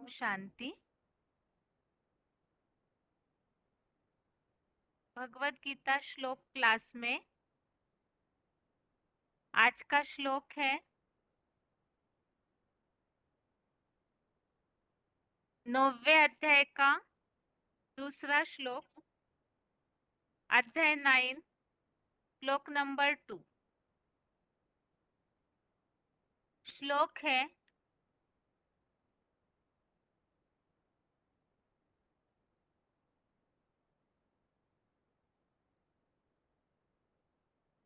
ओम शांति। भगवत गीता श्लोक क्लास में आज का श्लोक है 9वें अध्याय का दूसरा श्लोक, अध्याय 9, श्लोक नंबर 2। श्लोक है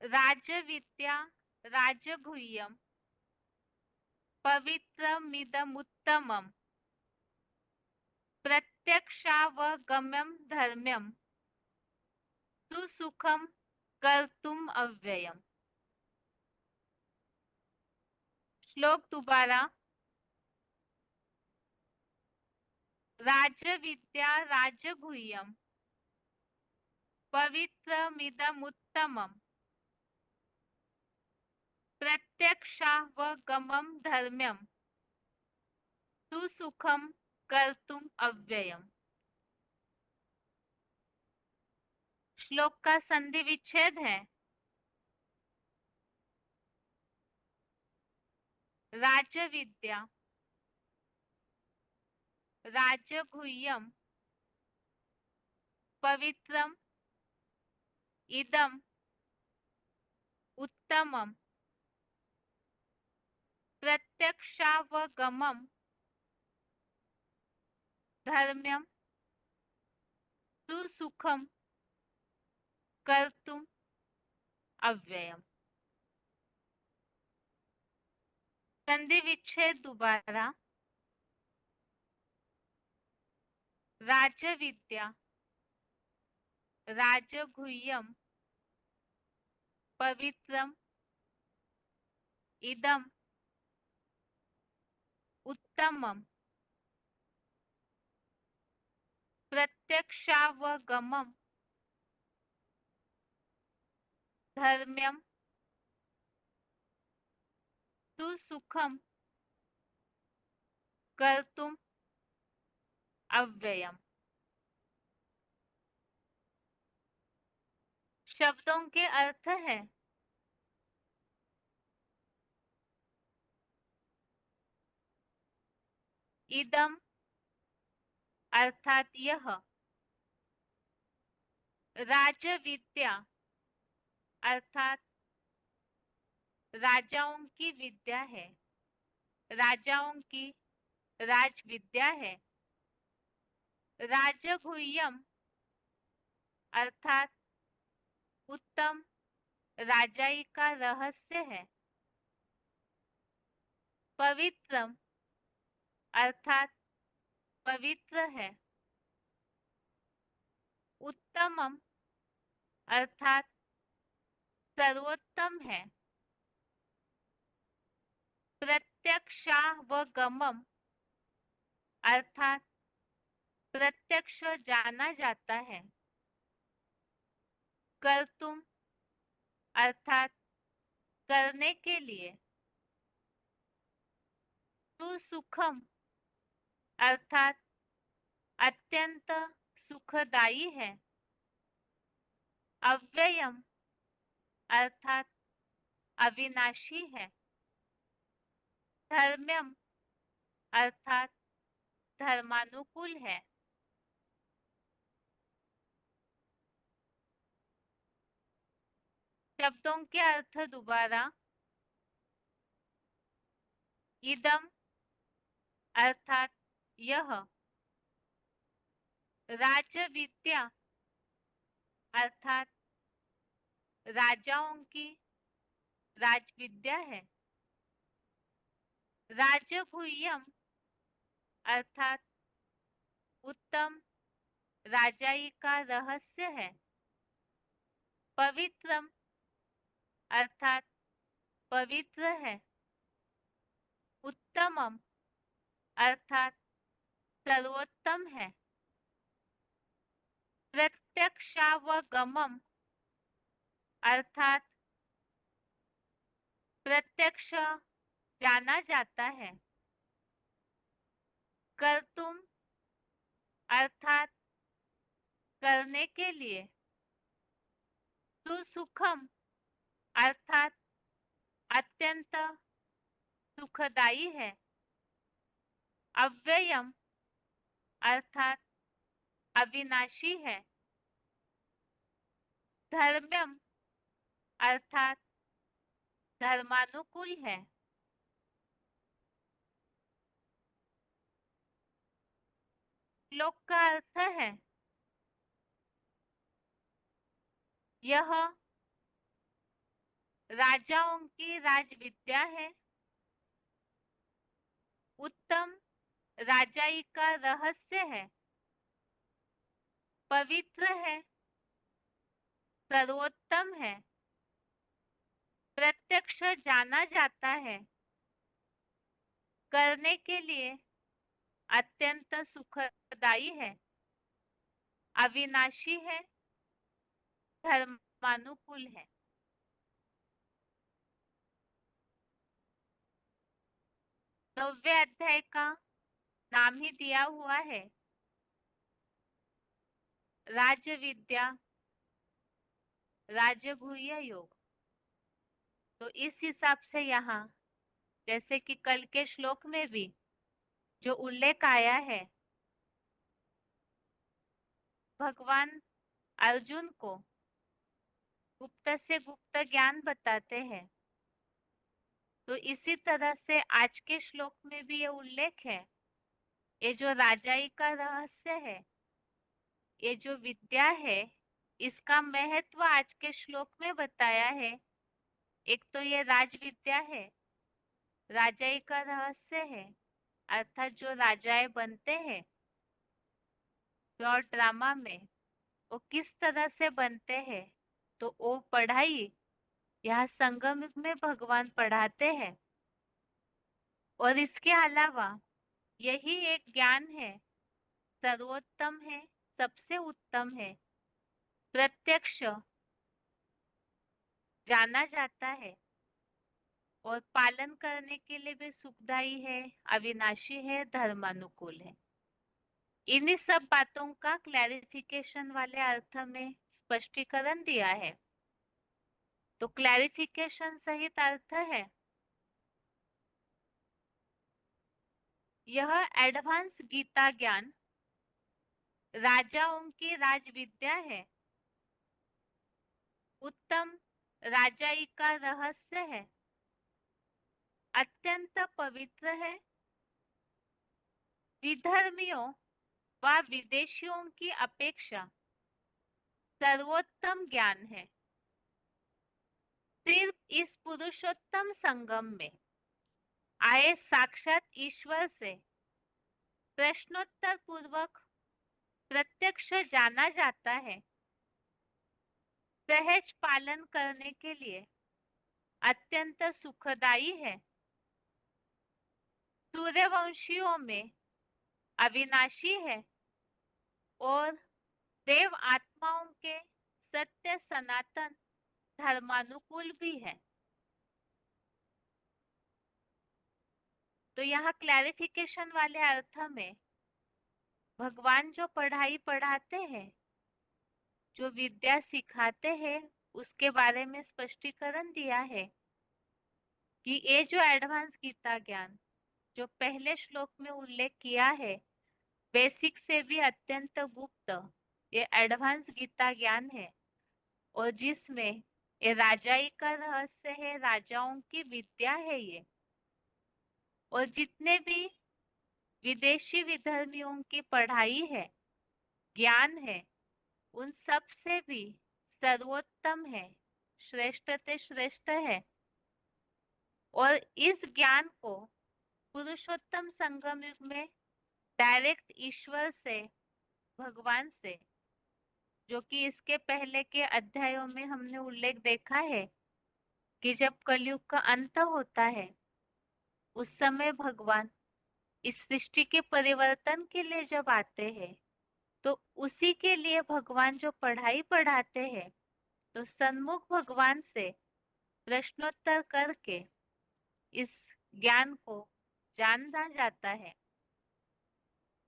राजविद्या राजगुह्यम पवित्रमिदमुत्तमम् प्रत्यक्षावगम्यं धर्म्यं सुसुखं कर्तुम अव्ययम्। श्लोक दोबारा। राजविद्या राजगुह्यम पवित्रमिदमुत्तमम् प्रत्यक्षावगमं धर्म्यं सुसुखं कर्तुम अव्ययम्। श्लोक का संधि विच्छेद है राजविद्या राजगुह्यम पवित्रम इदम उत्तमम प्रत्यक्षावगमम धर्म्यम सुसुखम कर्तुम अव्ययम। संधि विच्छेद दोबारा। राजविद्या राजगुह्यम पवित्रम इदम उत्तमम प्रत्यक्षावगमम धर्म्यम सुसुखम कर्तुम अव्ययम। शब्दों के अर्थ है इदम अर्थात यह, राजविद्या अर्थात राजाओं की विद्या है, राजाओं की राजविद्या है। राजगुह्यम अर्थात उत्तम राजाई का रहस्य है। पवित्रम अर्थात पवित्र है। उत्तमम अर्थात सर्वोत्तम है। प्रत्यक्षावगमम अर्थात प्रत्यक्ष जाना जाता है। कर्तुम अर्थात करने के लिए। सुसुखम अर्थात अत्यंत सुखदायी है। अव्ययम अर्थात अविनाशी है। धर्म्यम अर्थात धर्मानुकूल है। शब्दों के अर्थ दोबारा। इदम अर्थात यह, राजविद्या अर्थात राजाओं की राजविद्या है। राजगुह्यम अर्थात उत्तम राजाई का रहस्य है। पवित्रम अर्थात पवित्र है। उत्तमम अर्थात सर्वोत्तम है। प्रत्यक्षावगमम अर्थात प्रत्यक्ष जाना जाता है। कर्तुम अर्थात करने के लिए, सुसुखम अर्थात अत्यंत सुखदाई है, अव्ययम अर्थात अविनाशी है, धर्म्यम अर्थात धर्मानुकूल है। श्लोक का अर्थ है, यह राजाओं की राजविद्या है, उत्तम राजाई का रहस्य है, पवित्र है, सर्वोत्तम है, प्रत्यक्ष जाना जाता है, करने के लिए अत्यंत सुखदाई है, अविनाशी है, धर्मानुकूल है। 9वें अध्याय का नाम ही दिया हुआ है राजविद्या राजगुह्य योग। तो इस हिसाब से यहाँ जैसे कि कल के श्लोक में भी जो उल्लेख आया है, भगवान अर्जुन को गुप्त से गुप्त ज्ञान बताते हैं, तो इसी तरह से आज के श्लोक में भी ये उल्लेख है, ये जो राजाई का रहस्य है, ये जो विद्या है, इसका महत्व आज के श्लोक में बताया है। एक तो ये राजविद्या है, राजाई का रहस्य है, अर्थात जो राजाएं बनते हैं शॉर्ट ड्रामा में, वो किस तरह से बनते हैं, तो वो पढ़ाई यहाँ संगम में भगवान पढ़ाते हैं। और इसके अलावा यही एक ज्ञान है, सर्वोत्तम है, सबसे उत्तम है, प्रत्यक्ष जाना जाता है और पालन करने के लिए भी सुखदायी है, अविनाशी है, धर्मानुकूल है। इन्हीं सब बातों का क्लैरिफिकेशन वाले अर्थ में स्पष्टीकरण दिया है। तो क्लैरिफिकेशन सहित अर्थ है, यह एडवांस गीता ज्ञान राजाओं की राजविद्या है, उत्तम राजाई का रहस्य है, अत्यंत पवित्र है, विधर्मियों व विदेशियों की अपेक्षा सर्वोत्तम ज्ञान है। सिर्फ इस पुरुषोत्तम संगम में आए साक्षात ईश्वर से प्रश्नोत्तर पूर्वक प्रत्यक्ष जाना जाता है, सहज पालन करने के लिए अत्यंत सुखदायी है, सूर्यवंशियों में अविनाशी है और देव आत्माओं के सत्य सनातन धर्मानुकूल भी है। तो यहाँ क्लैरिफिकेशन वाले अर्थ में भगवान जो पढ़ाई पढ़ाते हैं, जो विद्या सिखाते हैं, उसके बारे में स्पष्टीकरण दिया है कि ये जो एडवांस गीता ज्ञान जो पहले श्लोक में उल्लेख किया है, बेसिक से भी अत्यंत गुप्त ये एडवांस गीता ज्ञान है, और जिसमें ये राजाई का रहस्य है, राजाओं की विद्या है ये, और जितने भी विदेशी विधर्मियों की पढ़ाई है, ज्ञान है, उन सब से भी सर्वोत्तम है, श्रेष्ठ से श्रेष्ठ है। और इस ज्ञान को पुरुषोत्तम संगम युग में डायरेक्ट ईश्वर से, भगवान से, जो कि इसके पहले के अध्यायों में हमने उल्लेख देखा है कि जब कलयुग का अंत होता है, उस समय भगवान इस सृष्टि के परिवर्तन के लिए जब आते हैं, तो उसी के लिए भगवान जो पढ़ाई पढ़ाते हैं, तो सन्मुख भगवान से प्रश्नोत्तर करके इस ज्ञान को जाना जाता है।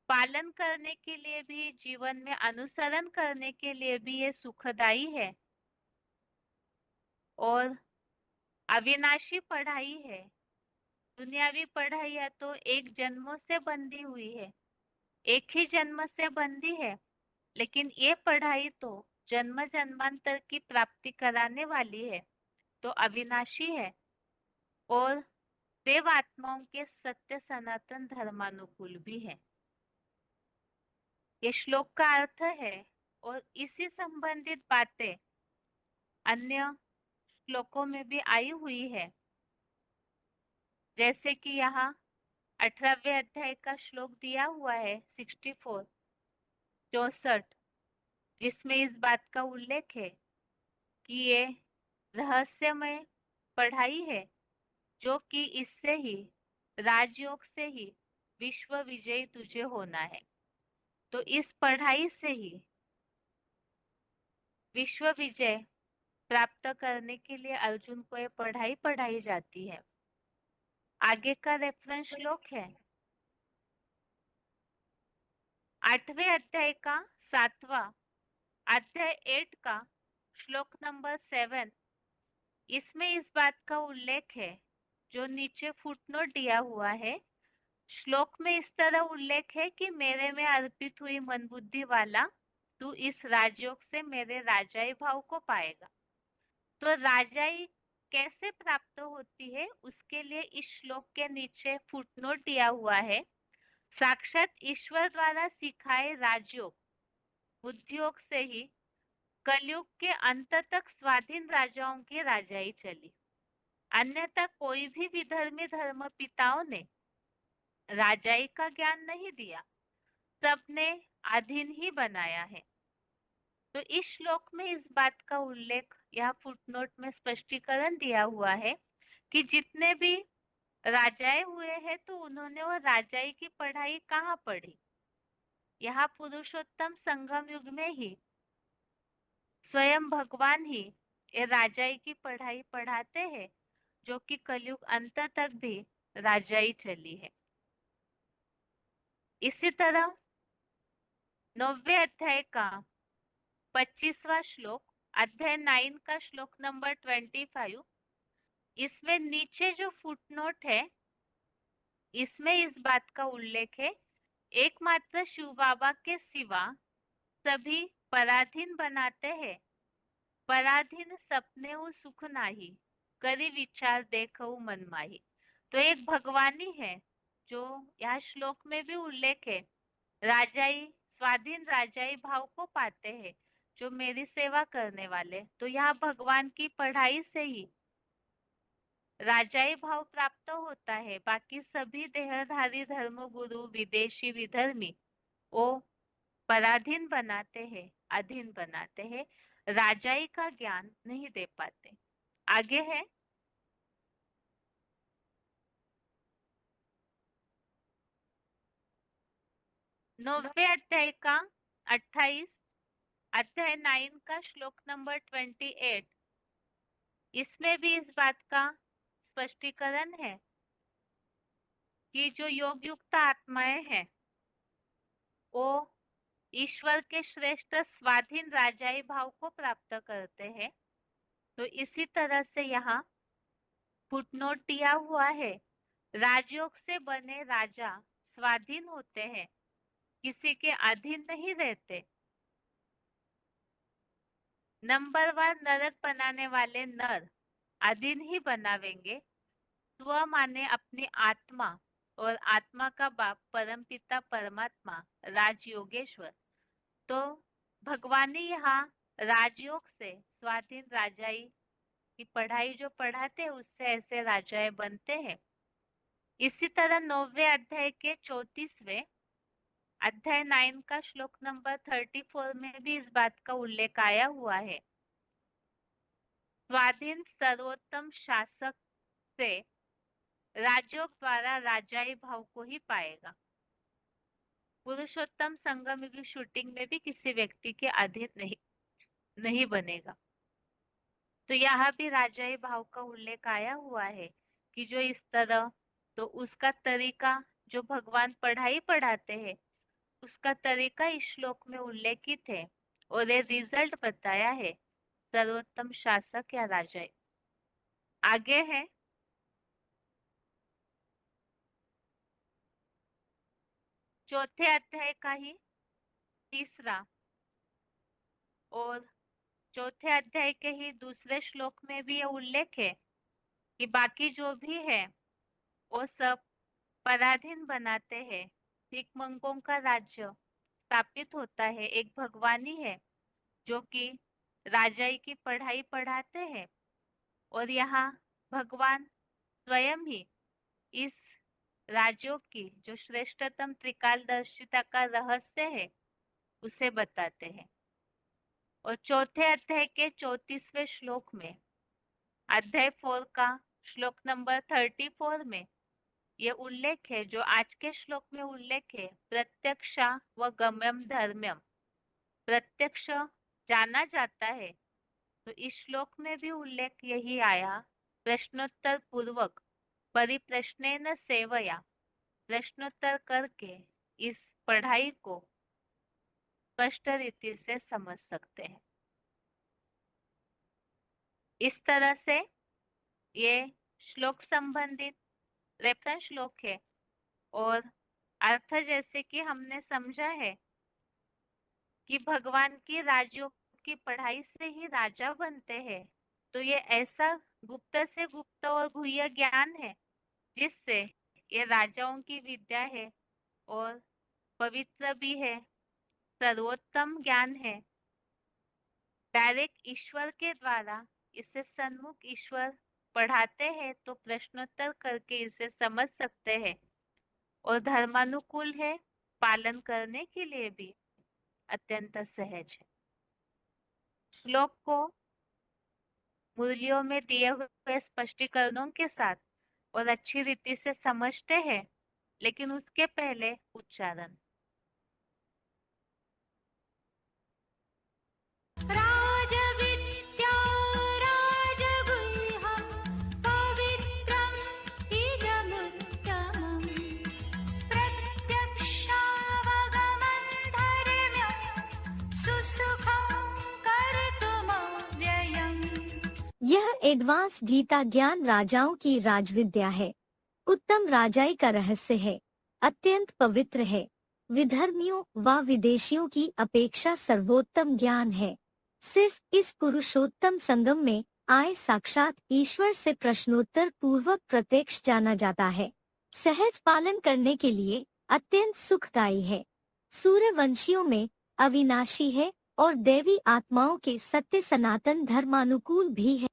पालन करने के लिए भी, जीवन में अनुसरण करने के लिए भी ये सुखदाई है और अविनाशी पढ़ाई है। दुनियावी पढ़ाई तो एक जन्मों से बंधी हुई है, एक ही जन्म से बंधी है, लेकिन ये पढ़ाई तो जन्म जन्मांतर की प्राप्ति कराने वाली है, तो अविनाशी है और देव आत्माओं के सत्य सनातन धर्मानुकूल भी है। ये श्लोक का अर्थ है और इसी संबंधित बातें अन्य श्लोकों में भी आई हुई है। जैसे कि यहाँ 18वें अध्याय का श्लोक दिया हुआ है 64 जिसमें इस बात का उल्लेख है कि ये रहस्यमय पढ़ाई है, जो कि इससे ही, राजयोग से ही विश्व विजयी तुझे होना है। तो इस पढ़ाई से ही विश्व विजय प्राप्त करने के लिए अर्जुन को ये पढ़ाई पढ़ाई जाती है। आगे का रेफरेंस श्लोक है 8वें अध्याय का 7वां अध्याय 8 का श्लोक नंबर 7। इसमें इस बात का उल्लेख है, जो नीचे फुटनोट दिया हुआ है। श्लोक में इस तरह उल्लेख है कि मेरे में अर्पित हुई मन बुद्धि वाला तू इस राजयोग से मेरे राजाई भाव को पाएगा। तो राजाई कैसे प्राप्त होती है, उसके लिए इस श्लोक के नीचे फुटनोट दिया हुआ है। साक्षात ईश्वर द्वारा सिखाए राजयोग बुद्धियोग से ही कलयुग के अंत तक स्वाधीन राजाओं की राजाई चली। अन्यथा कोई भी विधर्मी धर्म पिताओं ने राजाई का ज्ञान नहीं दिया, सबने अधीन ही बनाया है। तो इस श्लोक में इस बात का उल्लेख यह फुटनोट में स्पष्टीकरण दिया हुआ है कि जितने भी राजाएं हुए हैं तो उन्होंने वो राजाई की पढ़ाई कहाँ पढ़ी? यहाँ पुरुषोत्तम संगम युग में ही स्वयं भगवान ही ये राजाई की पढ़ाई पढ़ाते हैं, जो कि कलयुग अंत तक भी राजाई चली है। इसी तरह 9वें अध्याय का 25वां श्लोक, अध्याय 9 का श्लोक नंबर 25, इसमें नीचे जो फुटनोट है इसमें इस बात का उल्लेख है, एकमात्र शिव बाबा के सिवा सभी पराधीन बनाते हैं। पराधीन सपने उ सुख नाही, करी विचार देखऊ मन माही। तो एक भगवानी है, जो यह श्लोक में भी उल्लेख है, राजाई स्वाधीन राजाई भाव को पाते हैं जो मेरी सेवा करने वाले। तो यह भगवान की पढ़ाई से ही राजाई भाव प्राप्त होता है। बाकी सभी देहधारी धर्म गुरु विदेशी विधर्मी वो पराधीन बनाते हैं, अधीन बनाते हैं, राजाई का ज्ञान नहीं दे पाते। आगे है 9वें अध्याय का 28 अध्याय 9 का श्लोक नंबर 28। इसमें भी इस बात का स्पष्टीकरण है कि जो योग युक्त आत्माएं हैं वो ईश्वर के श्रेष्ठ स्वाधीन राजाई भाव को प्राप्त करते हैं। तो इसी तरह से यहाँ फुटनोट दिया हुआ है, राजयोग से बने राजा स्वाधीन होते हैं, किसी के अधीन नहीं रहते। नंबरवार नरक बनाने वाले नर अधीन ही बनावेंगे। स्व माने अपनी आत्मा और आत्मा का बाप परमपिता परमात्मा राजयोगेश्वर। तो भगवानी यहाँ राजयोग से स्वाधीन राजाई की पढ़ाई जो पढ़ाते हैं उससे ऐसे राजाएं बनते हैं। इसी तरह 9वें अध्याय के 34वें अध्याय 9 का श्लोक नंबर 34 में भी इस बात का उल्लेख आया हुआ है। स्वाधीन सर्वोत्तम शासक से राजयोग द्वारा राजाई भाव को ही पाएगा। पुरुषोत्तम संगम युगी शूटिंग में भी किसी व्यक्ति के अधीन नहीं बनेगा। तो यहाँ भी राजाई भाव का उल्लेख आया हुआ है कि जो इस तरह, तो उसका तरीका जो भगवान पढ़ाई पढ़ाते हैं उसका तरीका इस श्लोक में उल्लेखित है और ये रिजल्ट बताया है सर्वोत्तम शासक या राजा। आगे है चौथे अध्याय का ही तीसरा और चौथे अध्याय के ही दूसरे श्लोक में भी यह उल्लेख है कि बाकी जो भी है वो सब पराधीन बनाते हैं, भिखमंगों का राज्य स्थापित होता है। एक भगवान ही है जो कि राजाई की पढ़ाई पढ़ाते हैं और यहाँ भगवान स्वयं ही इस राज्यों की जो श्रेष्ठतम त्रिकालदर्शिता का रहस्य है उसे बताते हैं। और चौथे अध्याय के 34वें श्लोक में अध्याय 4 का श्लोक नंबर 34 में ये उल्लेख है जो आज के श्लोक में उल्लेख है, प्रत्यक्षा व गम्यम धर्म्यम। प्रत्यक्ष जाना जाता है, तो इस श्लोक में भी उल्लेख यही आया, प्रश्नोत्तर पूर्वक परिप्रश्नेन सेवया, प्रश्नोत्तर करके इस पढ़ाई को स्पष्ट रीति से समझ सकते हैं। इस तरह से ये श्लोक संबंधित रेफरेंस श्लोक है और अर्थ जैसे कि हमने समझा है कि भगवान की राज्यों की पढ़ाई से ही राजा बनते हैं, तो ये ऐसा गुप्त से गुप्त और गुह्य ज्ञान है जिससे ये राजाओं की विद्या है और पवित्र भी है, सर्वोत्तम ज्ञान है। डायरेक्ट ईश्वर के द्वारा इसे सन्मुख ईश्वर पढ़ाते हैं तो प्रश्नोत्तर करके इसे समझ सकते हैं और धर्मानुकूल है, पालन करने के लिए भी अत्यंत सहज है। श्लोक को मूल्यों में दिए हुए स्पष्टीकरणों के साथ और अच्छी रीति से समझते हैं, लेकिन उसके पहले उच्चारण। यह एडवांस गीता ज्ञान राजाओं की राजविद्या है, उत्तम राजाई का रहस्य है, अत्यंत पवित्र है, विधर्मियों व विदेशियों की अपेक्षा सर्वोत्तम ज्ञान है। सिर्फ इस पुरुषोत्तम संगम में आए साक्षात ईश्वर से प्रश्नोत्तर पूर्वक प्रत्यक्ष जाना जाता है। सहज पालन करने के लिए अत्यंत सुखदायी है, सूर्यवंशियों में अविनाशी है और देवी आत्माओं के सत्य सनातन धर्मानुकूल भी है।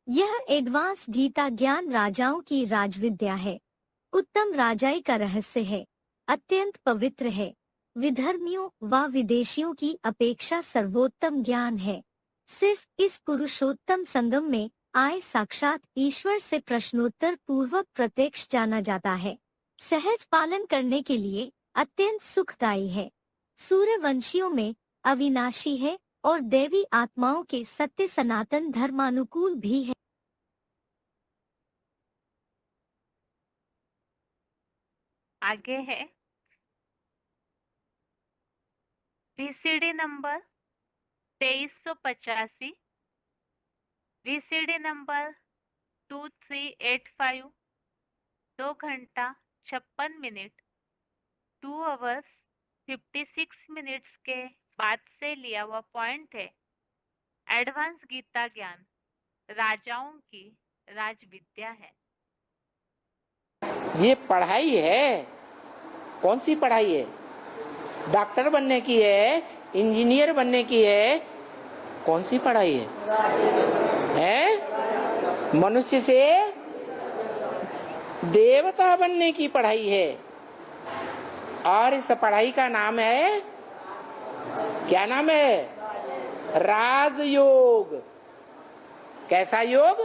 यह एडवांस गीता ज्ञान राजाओं की राजविद्या है, उत्तम राजाई का रहस्य है, अत्यंत पवित्र है, विधर्मियों व विदेशियों की अपेक्षा सर्वोत्तम ज्ञान है। सिर्फ इस पुरुषोत्तम संगम में आए साक्षात ईश्वर से प्रश्नोत्तर पूर्वक प्रत्यक्ष जाना जाता है। सहज पालन करने के लिए अत्यंत सुखदायी है, सूर्यवंशियों में अविनाशी है और देवी आत्माओं के सत्य सनातन धर्मानुकूल भी है। आगे है VCD नंबर 2385, VCD नंबर 2385, 2 घंटा 56 मिनट 2 hours 56 मिनट्स के बाद से लिया हुआ पॉइंट है। एडवांस गीता ज्ञान राजाओं की राजविद्या है। ये पढ़ाई है, कौन सी पढ़ाई है? डॉक्टर बनने की है, इंजीनियर बनने की है, कौन सी पढ़ाई है? मनुष्य से देवता बनने की पढ़ाई है। और इस पढ़ाई का नाम है, क्या नाम है? राजयोग। कैसा योग?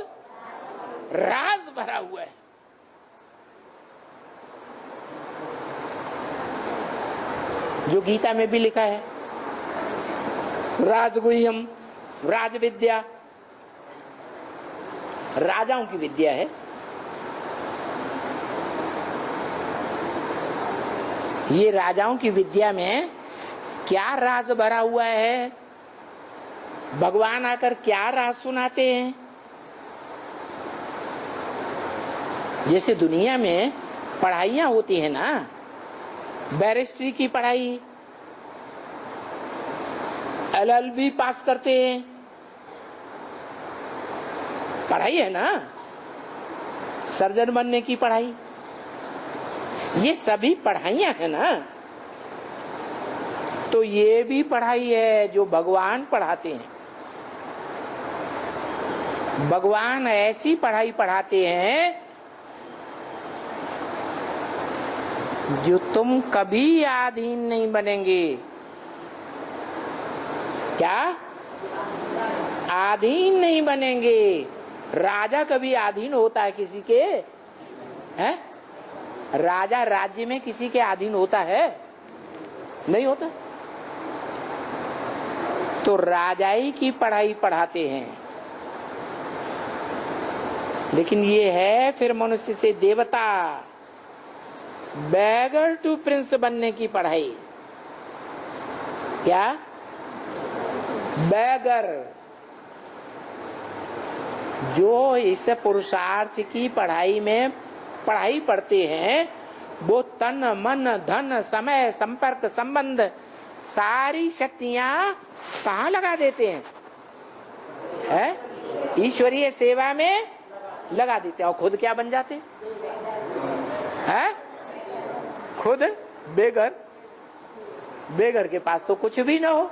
राज भरा हुआ है। जो गीता में भी लिखा है, राजगुह्यम, राज विद्या, राजाओं की विद्या है। ये राजाओं की विद्या में क्या राज भरा हुआ है, भगवान आकर क्या राज सुनाते हैं। जैसे दुनिया में पढ़ाइयां होती है ना, बैरिस्ट्री की पढ़ाई, LLB पास करते हैं, पढ़ाई है ना, सर्जन बनने की पढ़ाई, ये सभी पढ़ाइयां है ना। तो ये भी पढ़ाई है जो भगवान पढ़ाते हैं। भगवान ऐसी पढ़ाई पढ़ाते हैं जो तुम कभी अधीन नहीं बनेंगे। क्या? अधीन नहीं बनेंगे। राजा कभी अधीन होता है किसी के? है? राजा राज्य में किसी के अधीन होता है? नहीं होता। तो राजाई की पढ़ाई पढ़ाते हैं। लेकिन ये है फिर मनुष्य से देवता, बैगर टू प्रिंस बनने की पढ़ाई। क्या? बैगर, जो इस पुरुषार्थ की पढ़ाई में पढ़ाई पढ़ते हैं, वो तन मन धन समय संपर्क संबंध सारी शक्तियां कहाँ लगा देते हैं? है? ईश्वरीय सेवा में लगा देते हैं। और खुद क्या बन जाते हैं? खुद बेगर। बेगर के पास तो कुछ भी ना हो।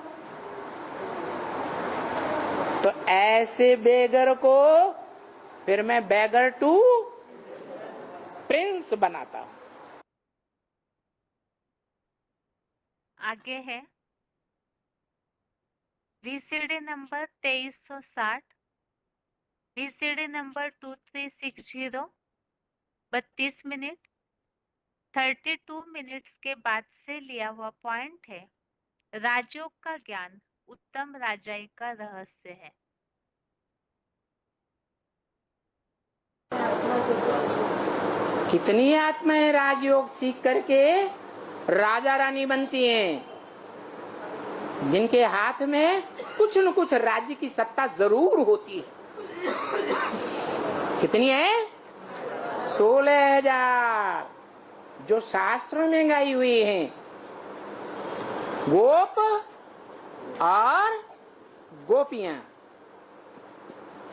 तो ऐसे बेगर को फिर मैं बेगर टू प्रिंस बनाता हूं। आगे है VCD number 2360, VCD number 2360, 32 minute 32 minutes के बाद से लिया हुआ पॉइंट है। राजयोग का ज्ञान उत्तम राजाई का रहस्य है। कितनी आत्माएं राजयोग सीख करके राजा रानी बनती हैं, जिनके हाथ में कुछ न कुछ राज्य की सत्ता जरूर होती है। कितनी है? 16,000 जो शास्त्रों में गाई हुई हैं। गोप और गोपियां।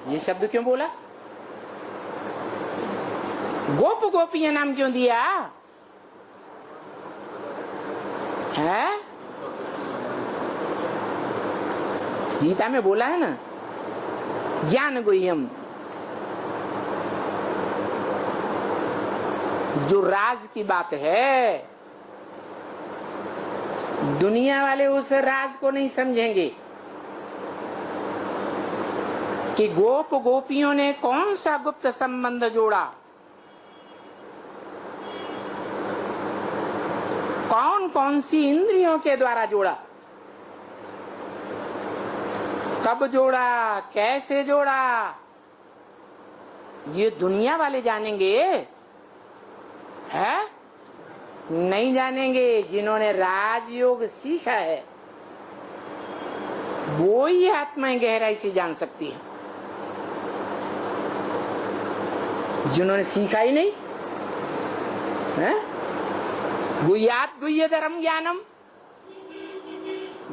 ये शब्द क्यों बोला? गोप गोपियां नाम क्यों दिया है? गीता में बोला है ना, ज्ञान गुह्यम, जो राज की बात है। दुनिया वाले उस राज को नहीं समझेंगे कि गोप गोपियों ने कौन सा गुप्त संबंध जोड़ा, कौन कौन सी इंद्रियों के द्वारा जोड़ा, कब जोड़ा, कैसे जोड़ा। ये दुनिया वाले जानेंगे, है? नहीं जानेंगे। जिन्होंने राजयोग सीखा है वो ही आत्माएं गहराई से जान सकती है। जिन्होंने सीखा ही नहीं है, गुह्यात गुह्यतरम ज्ञानम।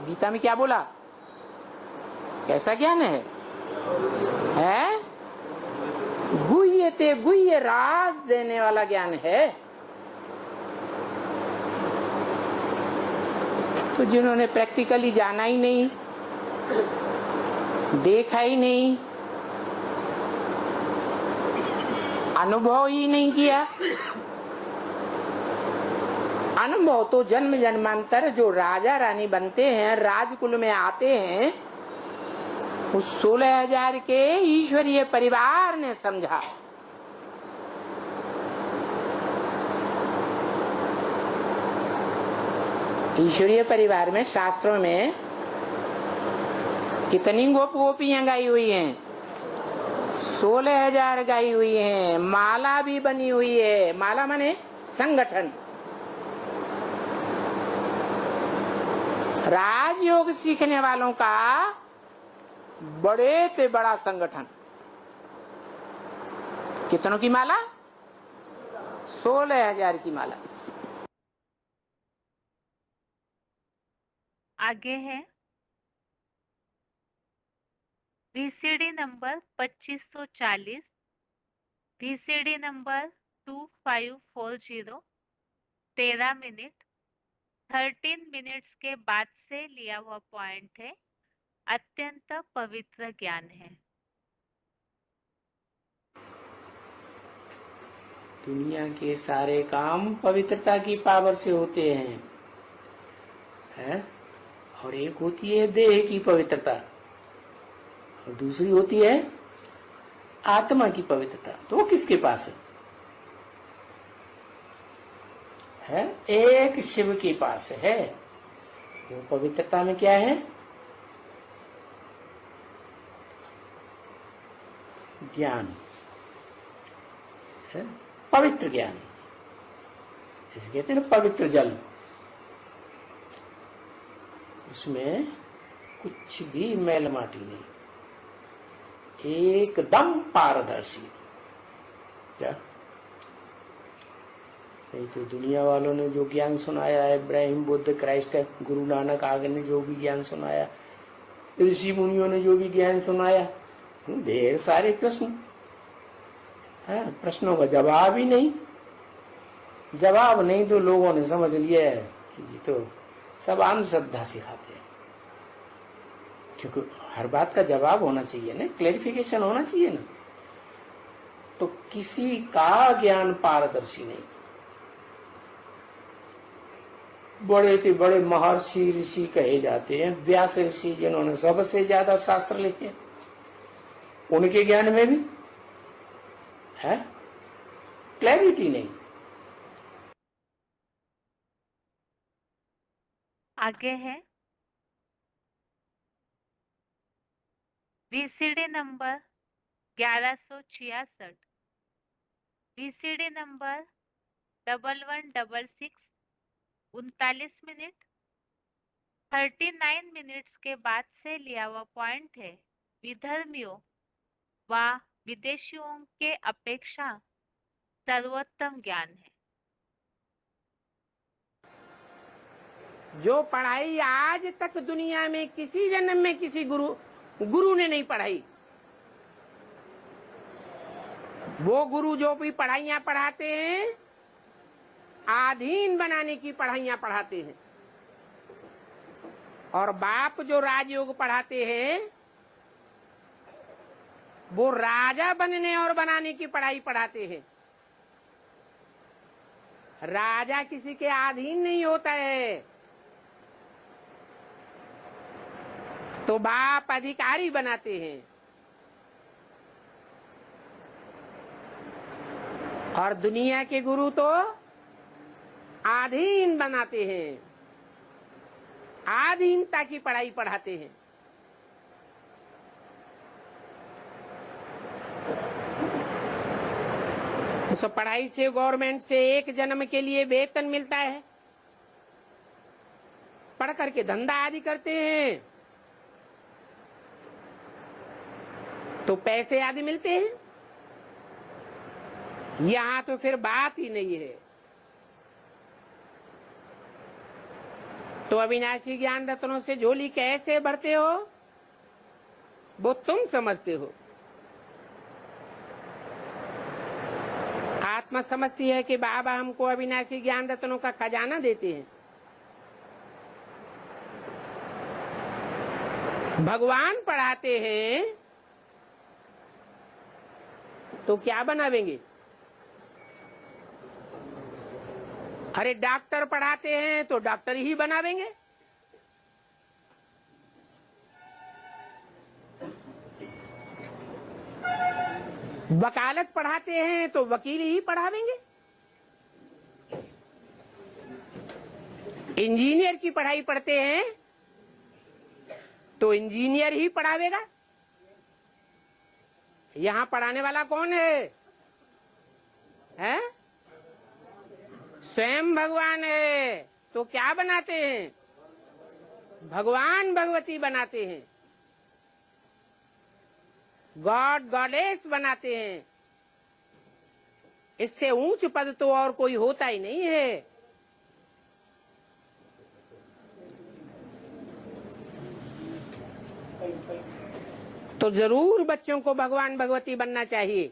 गीता में क्या बोला? कैसा ज्ञान है? गुह्यते गुह्य राज देने वाला ज्ञान है। तो जिन्होंने प्रैक्टिकली जाना ही नहीं, देखा ही नहीं, अनुभव ही नहीं किया। अनुभव तो जन्म जन्मांतर जो राजा रानी बनते हैं, राजकुल में आते हैं, उस 16,000 के ईश्वरीय परिवार ने समझा। ईश्वरीय परिवार में शास्त्रों में कितनी गोपियां गाई हुई हैं? 16,000 गाई हुई हैं। माला भी बनी हुई है। माला माने संगठन। राजयोग सीखने वालों का बड़े से बड़ा संगठन। कितनों की माला? 16,000 की माला। आगे है VCD number 2540, VCD number 2540, 13 minute 13 minutes के बाद से लिया हुआ पॉइंट है। अत्यंत पवित्र ज्ञान है। दुनिया के सारे काम पवित्रता की पावर से होते हैं, है? और एक होती है देह की पवित्रता और दूसरी होती है आत्मा की पवित्रता। तो वो किसके पास है? एक शिव के पास है। वो पवित्रता में क्या है? ज्ञान है, पवित्र ज्ञान। इसे कहते हैं पवित्र जल। उसमें कुछ भी मैल माटी नहीं, एकदम पारदर्शी। क्या नहीं तो दुनिया वालों ने जो ज्ञान सुनाया है, इब्राहिम, बुद्ध, क्राइस्ट, गुरु नानक आगे ने जो भी ज्ञान सुनाया, ऋषि मुनियों ने जो भी ज्ञान सुनाया, ढेर सारे प्रश्न है, प्रश्नों का जवाब ही नहीं। जवाब नहीं तो लोगों ने समझ लिया है कि ये तो सब अंधश्रद्धा सिखाते हैं। क्योंकि हर बात का जवाब होना चाहिए ना, क्लैरिफिकेशन होना चाहिए ना। तो किसी का ज्ञान पारदर्शी नहीं। बड़े से बड़े महर्षि ऋषि कहे जाते हैं, व्यास ऋषि जिन्होंने सबसे ज्यादा शास्त्र लिखे, उनके ज्ञान में भी है क्लैरिटी नहीं। आगे है VCD number 1166, VCD number 1166, 39 minute 39 minutes के बाद से लिया हुआ पॉइंट है। विधर्मियों व विदेशियों के अपेक्षा सर्वोत्तम ज्ञान है। जो पढ़ाई आज तक दुनिया में किसी जन्म में किसी गुरु ने नहीं पढ़ाई, वो गुरु जो भी पढ़ाइयां पढ़ाते हैं, आधीन बनाने की पढ़ाइयां पढ़ाते हैं। और बाप जो राजयोग पढ़ाते हैं, वो राजा बनने और बनाने की पढ़ाई पढ़ाते हैं। राजा किसी के अधीन नहीं होता है। तो बाप अधिकारी बनाते हैं और दुनिया के गुरु तो अधीन बनाते हैं, अधीनता की पढ़ाई पढ़ाते हैं। उस पढ़ाई से गवर्नमेंट से एक जन्म के लिए वेतन मिलता है, पढ़ करके धंधा आदि करते हैं तो पैसे आदि मिलते हैं। यहां तो फिर बात ही नहीं है। तो अविनाशी ज्ञान रत्नों से झोली कैसे भरते हो वो तुम समझते हो। आत्मा समझती है कि बाबा हमको अविनाशी ज्ञान रत्नों का खजाना देते हैं। भगवान पढ़ाते हैं तो क्या बनावेंगे? अरे डॉक्टर पढ़ाते हैं तो डॉक्टर ही बनावेंगे। वकालत पढ़ाते हैं तो वकील ही पढ़ावेंगे। इंजीनियर की पढ़ाई पढ़ते हैं तो इंजीनियर ही पढ़ावेगा। यहाँ पढ़ाने वाला कौन है? हैं? स्वयं भगवान है। तो क्या बनाते हैं? भगवान भगवती बनाते हैं, गॉड गॉडेस बनाते हैं। इससे ऊंच पद तो और कोई होता ही नहीं है। तो जरूर बच्चों को भगवान भगवती बनना चाहिए।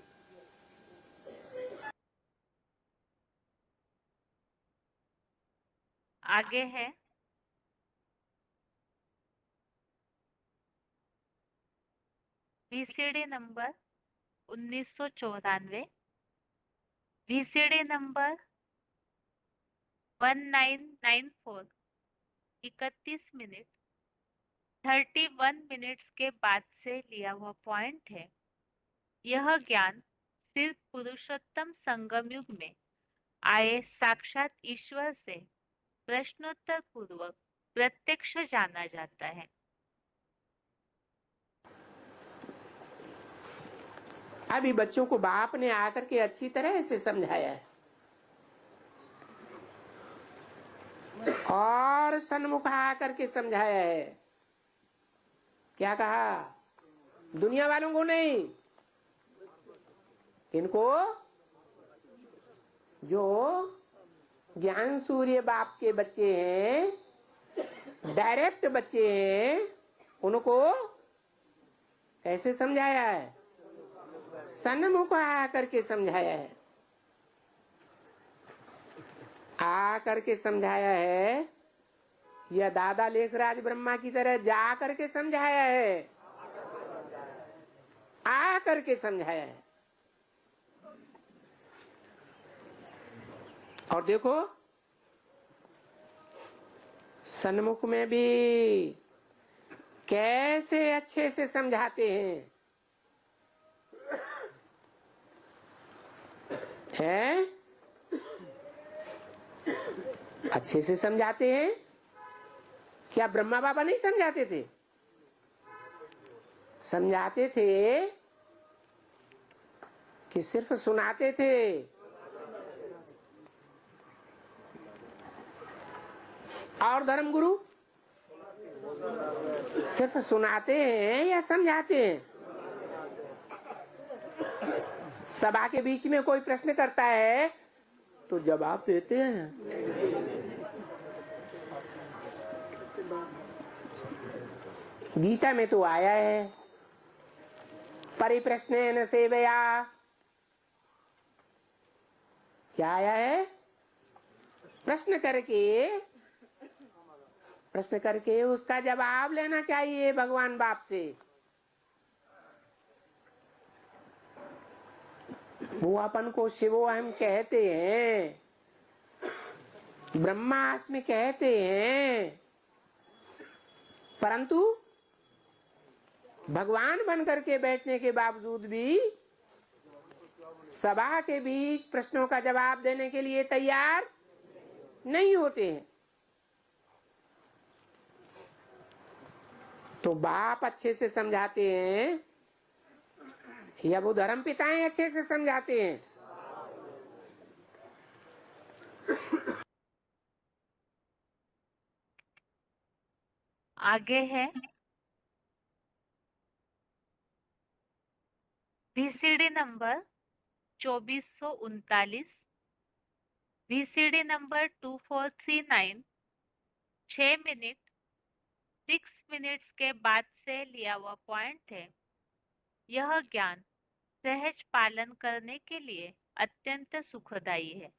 आगे है VCD number 1994, VCD number 1994, 31 minute 31 minutes के बाद से लिया हुआ पॉइंट है। यह ज्ञान सिर्फ पुरुषोत्तम संगम युग में आए साक्षात ईश्वर से प्रश्नोत्तर पूर्वक प्रत्यक्ष जाना जाता है। अभी बच्चों को बाप ने आकर के अच्छी तरह से समझाया है और सन्मुख आकर के समझाया है। क्या कहा? दुनिया वालों को नहीं, इनको जो ज्ञान सूर्य बाप के बच्चे हैं, डायरेक्ट बच्चे हैं, उनको कैसे समझाया है? सन्मुख आकर के समझाया है। आकर के समझाया है या दादा लेखराज ब्रह्मा की तरह जा करके समझाया है? आकर के समझाया है। और देखो सन्मुख में भी कैसे अच्छे से समझाते हैं। हैं? अच्छे से समझाते हैं। क्या ब्रह्मा बाबा नहीं समझाते थे? समझाते थे कि सिर्फ सुनाते थे? और धर्मगुरु सिर्फ सुनाते हैं या समझाते हैं? सभा के बीच में कोई प्रश्न करता है तो जवाब देते हैं। गीता में तो आया है परिप्रश्नेन सेवया। क्या आया है? प्रश्न करके उसका जवाब लेना चाहिए भगवान बाप से। वो अपन को शिवोहम कहते हैं, ब्रह्मास्मि कहते हैं, परंतु भगवान बन करके बैठने के बावजूद भी सभा के बीच प्रश्नों का जवाब देने के लिए तैयार नहीं होते हैं। तो बाप अच्छे से समझाते हैं या वो धर्म पिताएं अच्छे से समझाते हैं? आगे है VCD number 2439, VCD number 2439, 6 minute 6 minutes के बाद से लिया हुआ पॉइंट है। यह ज्ञान सहज पालन करने के लिए अत्यंत सुखदायी है।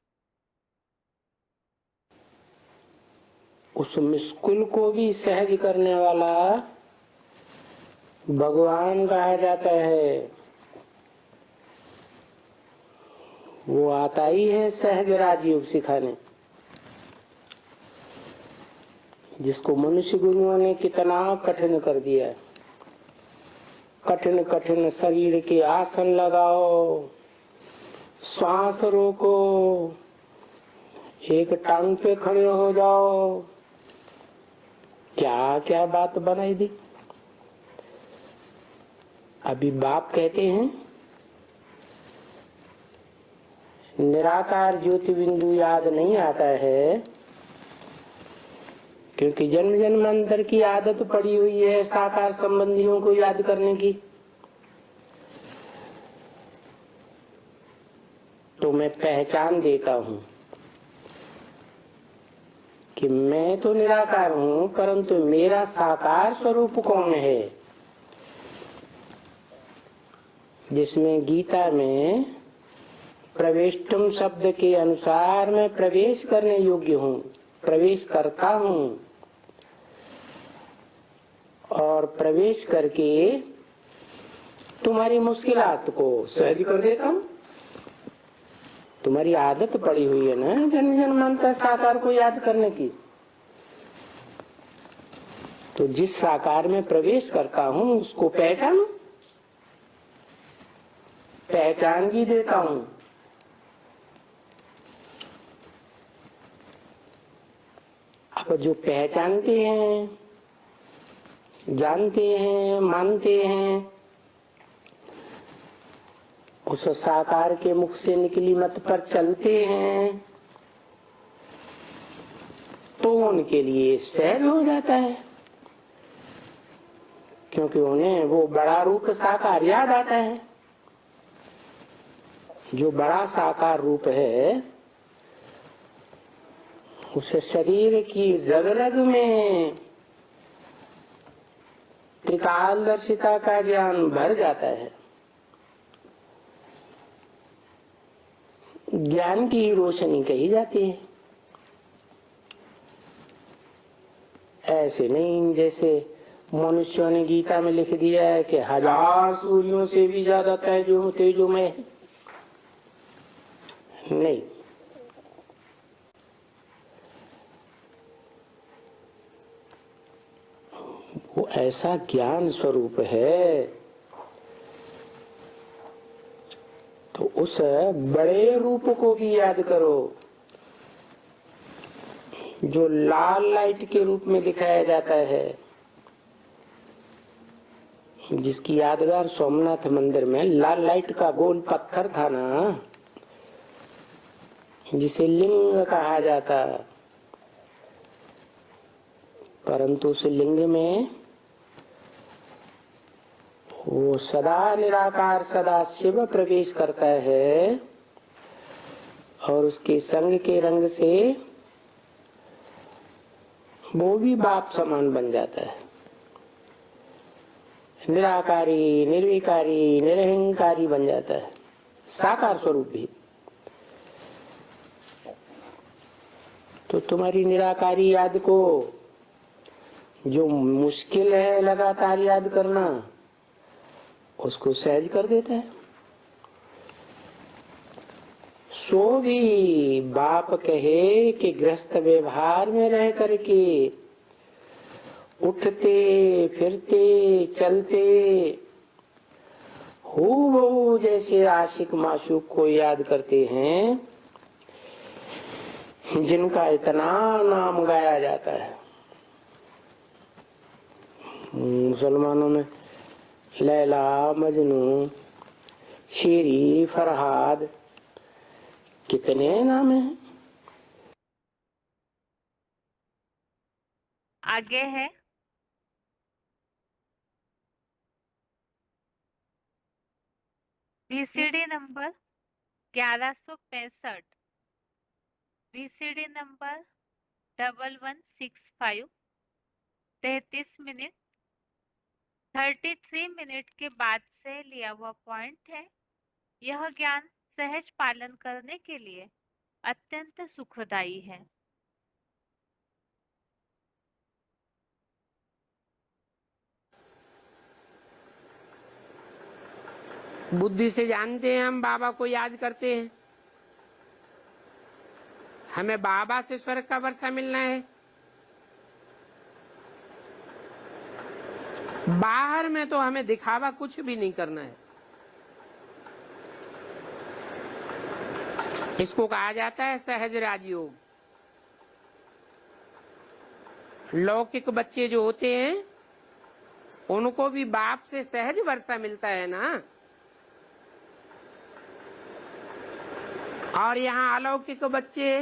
उस मुश्किल को भी सहज करने वाला भगवान कहा जाता है। वो आता ही है सहज राजयोग सिखाने, जिसको मनुष्य गुरुओं ने कितना कठिन कर दिया। कठिन कठिन शरीर के आसन लगाओ, श्वास रोको, एक टांग पे खड़े हो जाओ, क्या क्या बात बनाई दी। अभी बाप कहते हैं निराकार ज्योति बिंदु याद नहीं आता है क्योंकि जन्म जन्मांतर की आदत पड़ी हुई है साकार संबंधियों को याद करने की। तो मैं पहचान देता हूं कि मैं तो निराकार हूं, परंतु मेरा साकार स्वरूप कौन है, जिसमें गीता में प्रवेष्टुम शब्द के अनुसार मैं प्रवेश करने योग्य हूं, प्रवेश करता हूं और प्रवेश करके तुम्हारी मुश्किलात को सहज कर देता हूं। तुम्हारी आदत पड़ी हुई है ना जन्म जन्मांतर साकार को याद करने की, तो जिस साकार में प्रवेश करता हूं उसको पहचानो, पहचान भी देता हूं। अब जो पहचानते हैं, जानते हैं, मानते हैं, उस साकार के मुख से निकली मत पर चलते हैं, तो उनके लिए सहज हो जाता है, क्योंकि उन्हें वो बड़ा रूप साकार याद आता है। जो बड़ा साकार रूप है उस शरीर की रग रग में त्रिकालदर्शिता का ज्ञान भर जाता है। ज्ञान की रोशनी कही जाती है। ऐसे नहीं जैसे मनुष्यों ने गीता में लिख दिया है कि 1000 सूर्यों से भी ज्यादा तेजोमय है। नहीं, वो ऐसा ज्ञान स्वरूप है। तो उस बड़े रूप को भी याद करो जो लाल लाइट के रूप में दिखाया जाता है, जिसकी यादगार सोमनाथ मंदिर में लाल लाइट का गोल पत्थर था ना, जिसे लिंग कहा जाता, परंतु उस लिंग में वो सदा निराकार सदा शिव प्रवेश करता है और उसके संग के रंग से वो भी बाप समान बन जाता है। निराकारी, निर्विकारी, निरहंकारी बन जाता है, साकार स्वरूप भी। तो तुम्हारी निराकारी याद को जो मुश्किल है लगातार याद करना, उसको सहज कर देता है। सो भी बाप कहे कि गृहस्थ व्यवहार में रह करके उठते फिरते चलते हूबहू जैसे आशिक माशूक को याद करते हैं, जिनका इतना नाम गाया जाता है। मुसलमानों में लैला, मजनू, शेरी, फरहाद, कितने नाम हैं। आगे है VCD number 1165, VCD number 1165, 33 minute 33 minute के बाद से लिया हुआ पॉइंट है। यह ज्ञान सहज पालन करने के लिए अत्यंत सुखदायी है। बुद्धि से जानते हैं, हम बाबा को याद करते हैं, हमें बाबा से स्वर्ग का वर्षा मिलना है। बाहर में तो हमें दिखावा कुछ भी नहीं करना है। इसको कहा जाता है सहज राजयोग। लौकिक बच्चे जो होते हैं उनको भी बाप से सहज वर्षा मिलता है ना, और यहाँ अलौकिक बच्चे,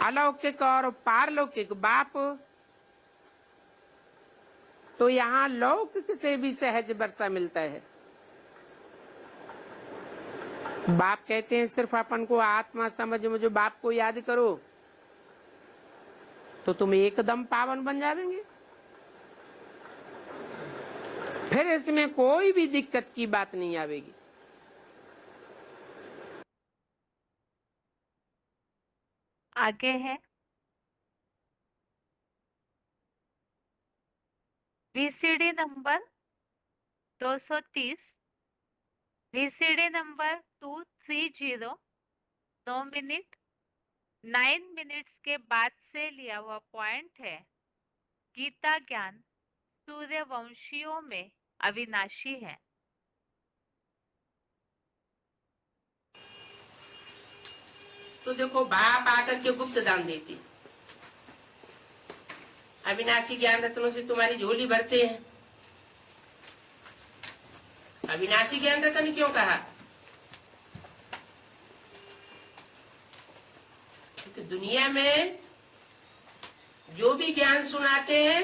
अलौकिक और पारलौकिक बाप, तो यहाँ लौकिक से भी सहज वर्षा मिलता है। बाप कहते हैं सिर्फ अपन को आत्मा समझ में जो बाप को याद करो तो तुम एकदम पावन बन जाएंगे। फिर इसमें कोई भी दिक्कत की बात नहीं आवेगी। आगे है VCD number 230, VCD number 230, 9 minute 9 minutes के बाद से लिया हुआ पॉइंट है। गीता ज्ञान सूर्यवंशियों में अविनाशी है। तो देखो बाप आकर के गुप्त दान देते, अविनाशी ज्ञान रत्नों से तुम्हारी झोली भरते हैं। अविनाशी ज्ञान रत्न क्यों कहा? क्योंकि दुनिया में जो भी ज्ञान सुनाते हैं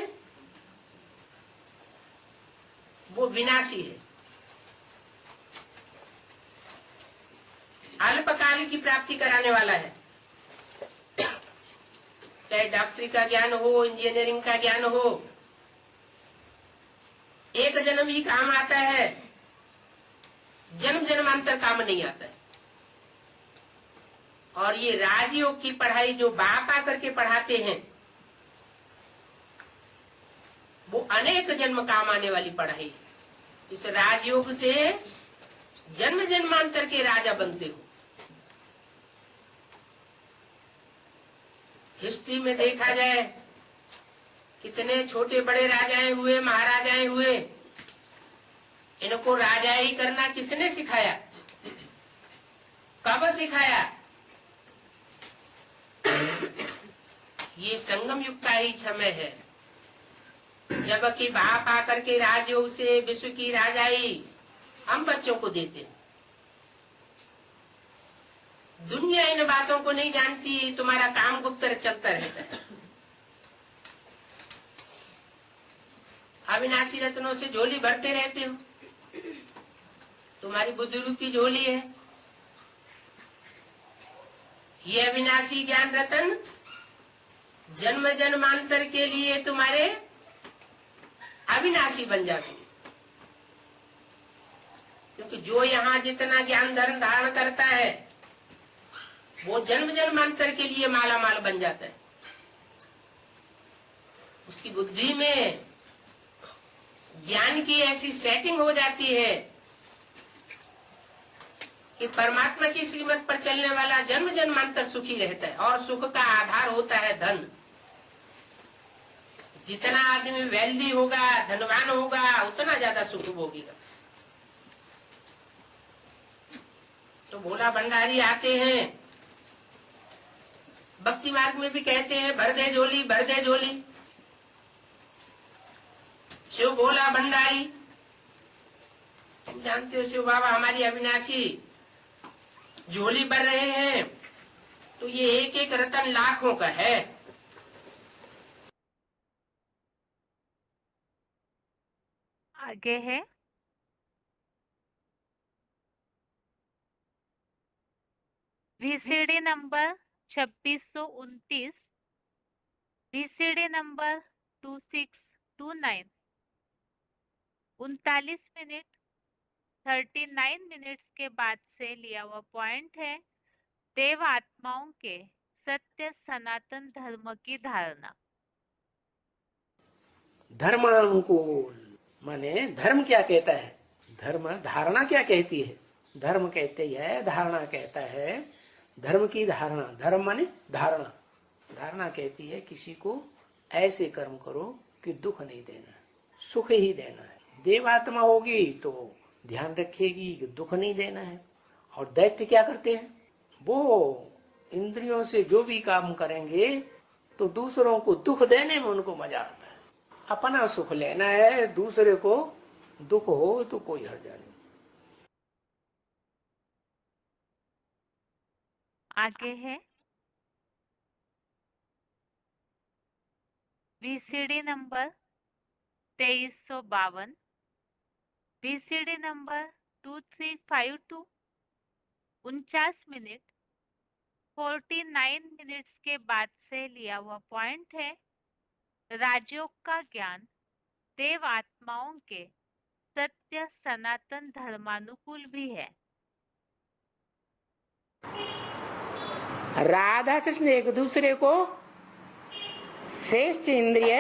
वो विनाशी है, अल्पकाल की प्राप्ति कराने वाला है। चाहे डॉक्टरी का ज्ञान हो, इंजीनियरिंग का ज्ञान हो, एक जन्म ही काम आता है, जन्म जन्मांतर काम नहीं आता है। और ये राजयोग की पढ़ाई जो बाप आकर के पढ़ाते हैं वो अनेक जन्म काम आने वाली पढ़ाई है। इस राजयोग से जन्म जन्मांतर के राजा बनते हो। हिस्ट्री में देखा जाए कितने छोटे बड़े राजाएं हुए, महाराजाएं हुए, इनको राजाई करना किसने सिखाया? कब सिखाया? ये संगम युग का ही समय है, जबकि बाप आकर के राजयोग से विश्व की राजाई हम बच्चों को देते हैं। दुनिया इन बातों को नहीं जानती, तुम्हारा काम गुप्त चलता रहता है। अविनाशी रत्नों से झोली भरते रहते हो, तुम्हारी बुद्धि रूपी झोली है। ये अविनाशी ज्ञान रतन जन्म जन्मांतर के लिए तुम्हारे अविनाशी बन जाते, क्योंकि जो यहाँ जितना ज्ञान धर्म धारण करता है वो जन्म जन्मांतर के लिए माला माल बन जाता है। उसकी बुद्धि में ज्ञान की ऐसी सेटिंग हो जाती है कि परमात्मा की श्रीमत पर चलने वाला जन्म जन्मांतर सुखी रहता है। और सुख का आधार होता है धन। जितना आदमी वेल्दी होगा, धनवान होगा, उतना ज्यादा सुख भोगेगा। तो भोला भंडारी आते हैं, भक्ति मार्ग में भी कहते हैं भर दे झोली, भर दे झोली। शिव भोला भंडारी, तुम जानते हो शिव बाबा हमारी अविनाशी झोली भर रहे हैं, तो ये एक एक रतन लाखों का है। आगे है VCD number 2629, VCD number 2629, 39 minute 39 minutes के बाद से लिया हुआ पॉइंट है। देव आत्माओं के सत्य सनातन धर्म की धारणा। धर्मानुकूल माने धर्म क्या कहता है? धर्म धारणा क्या कहती है? धर्म कहते है, धारणा कहता है। धर्म की धारणा, धर्म माने धारणा। धारणा कहती है किसी को ऐसे कर्म करो कि दुख नहीं देना, सुख ही देना है। देवात्मा होगी तो ध्यान रखेगी कि दुख नहीं देना है। और दैत्य क्या करते हैं? वो इंद्रियों से जो भी काम करेंगे तो दूसरों को दुख देने में उनको मजा आता है। अपना सुख लेना है, दूसरे को दुख हो तो कोई हर्जा नहीं। आगे है VCD number 2352, VCD number 2352, 49 minute 49 minutes के बाद से लिया हुआ पॉइंट है। राजयोग का ज्ञान देव आत्माओं के सत्य सनातन धर्मानुकूल भी है। राधा कृष्ण एक दूसरे को श्रेष्ठ इंद्रिय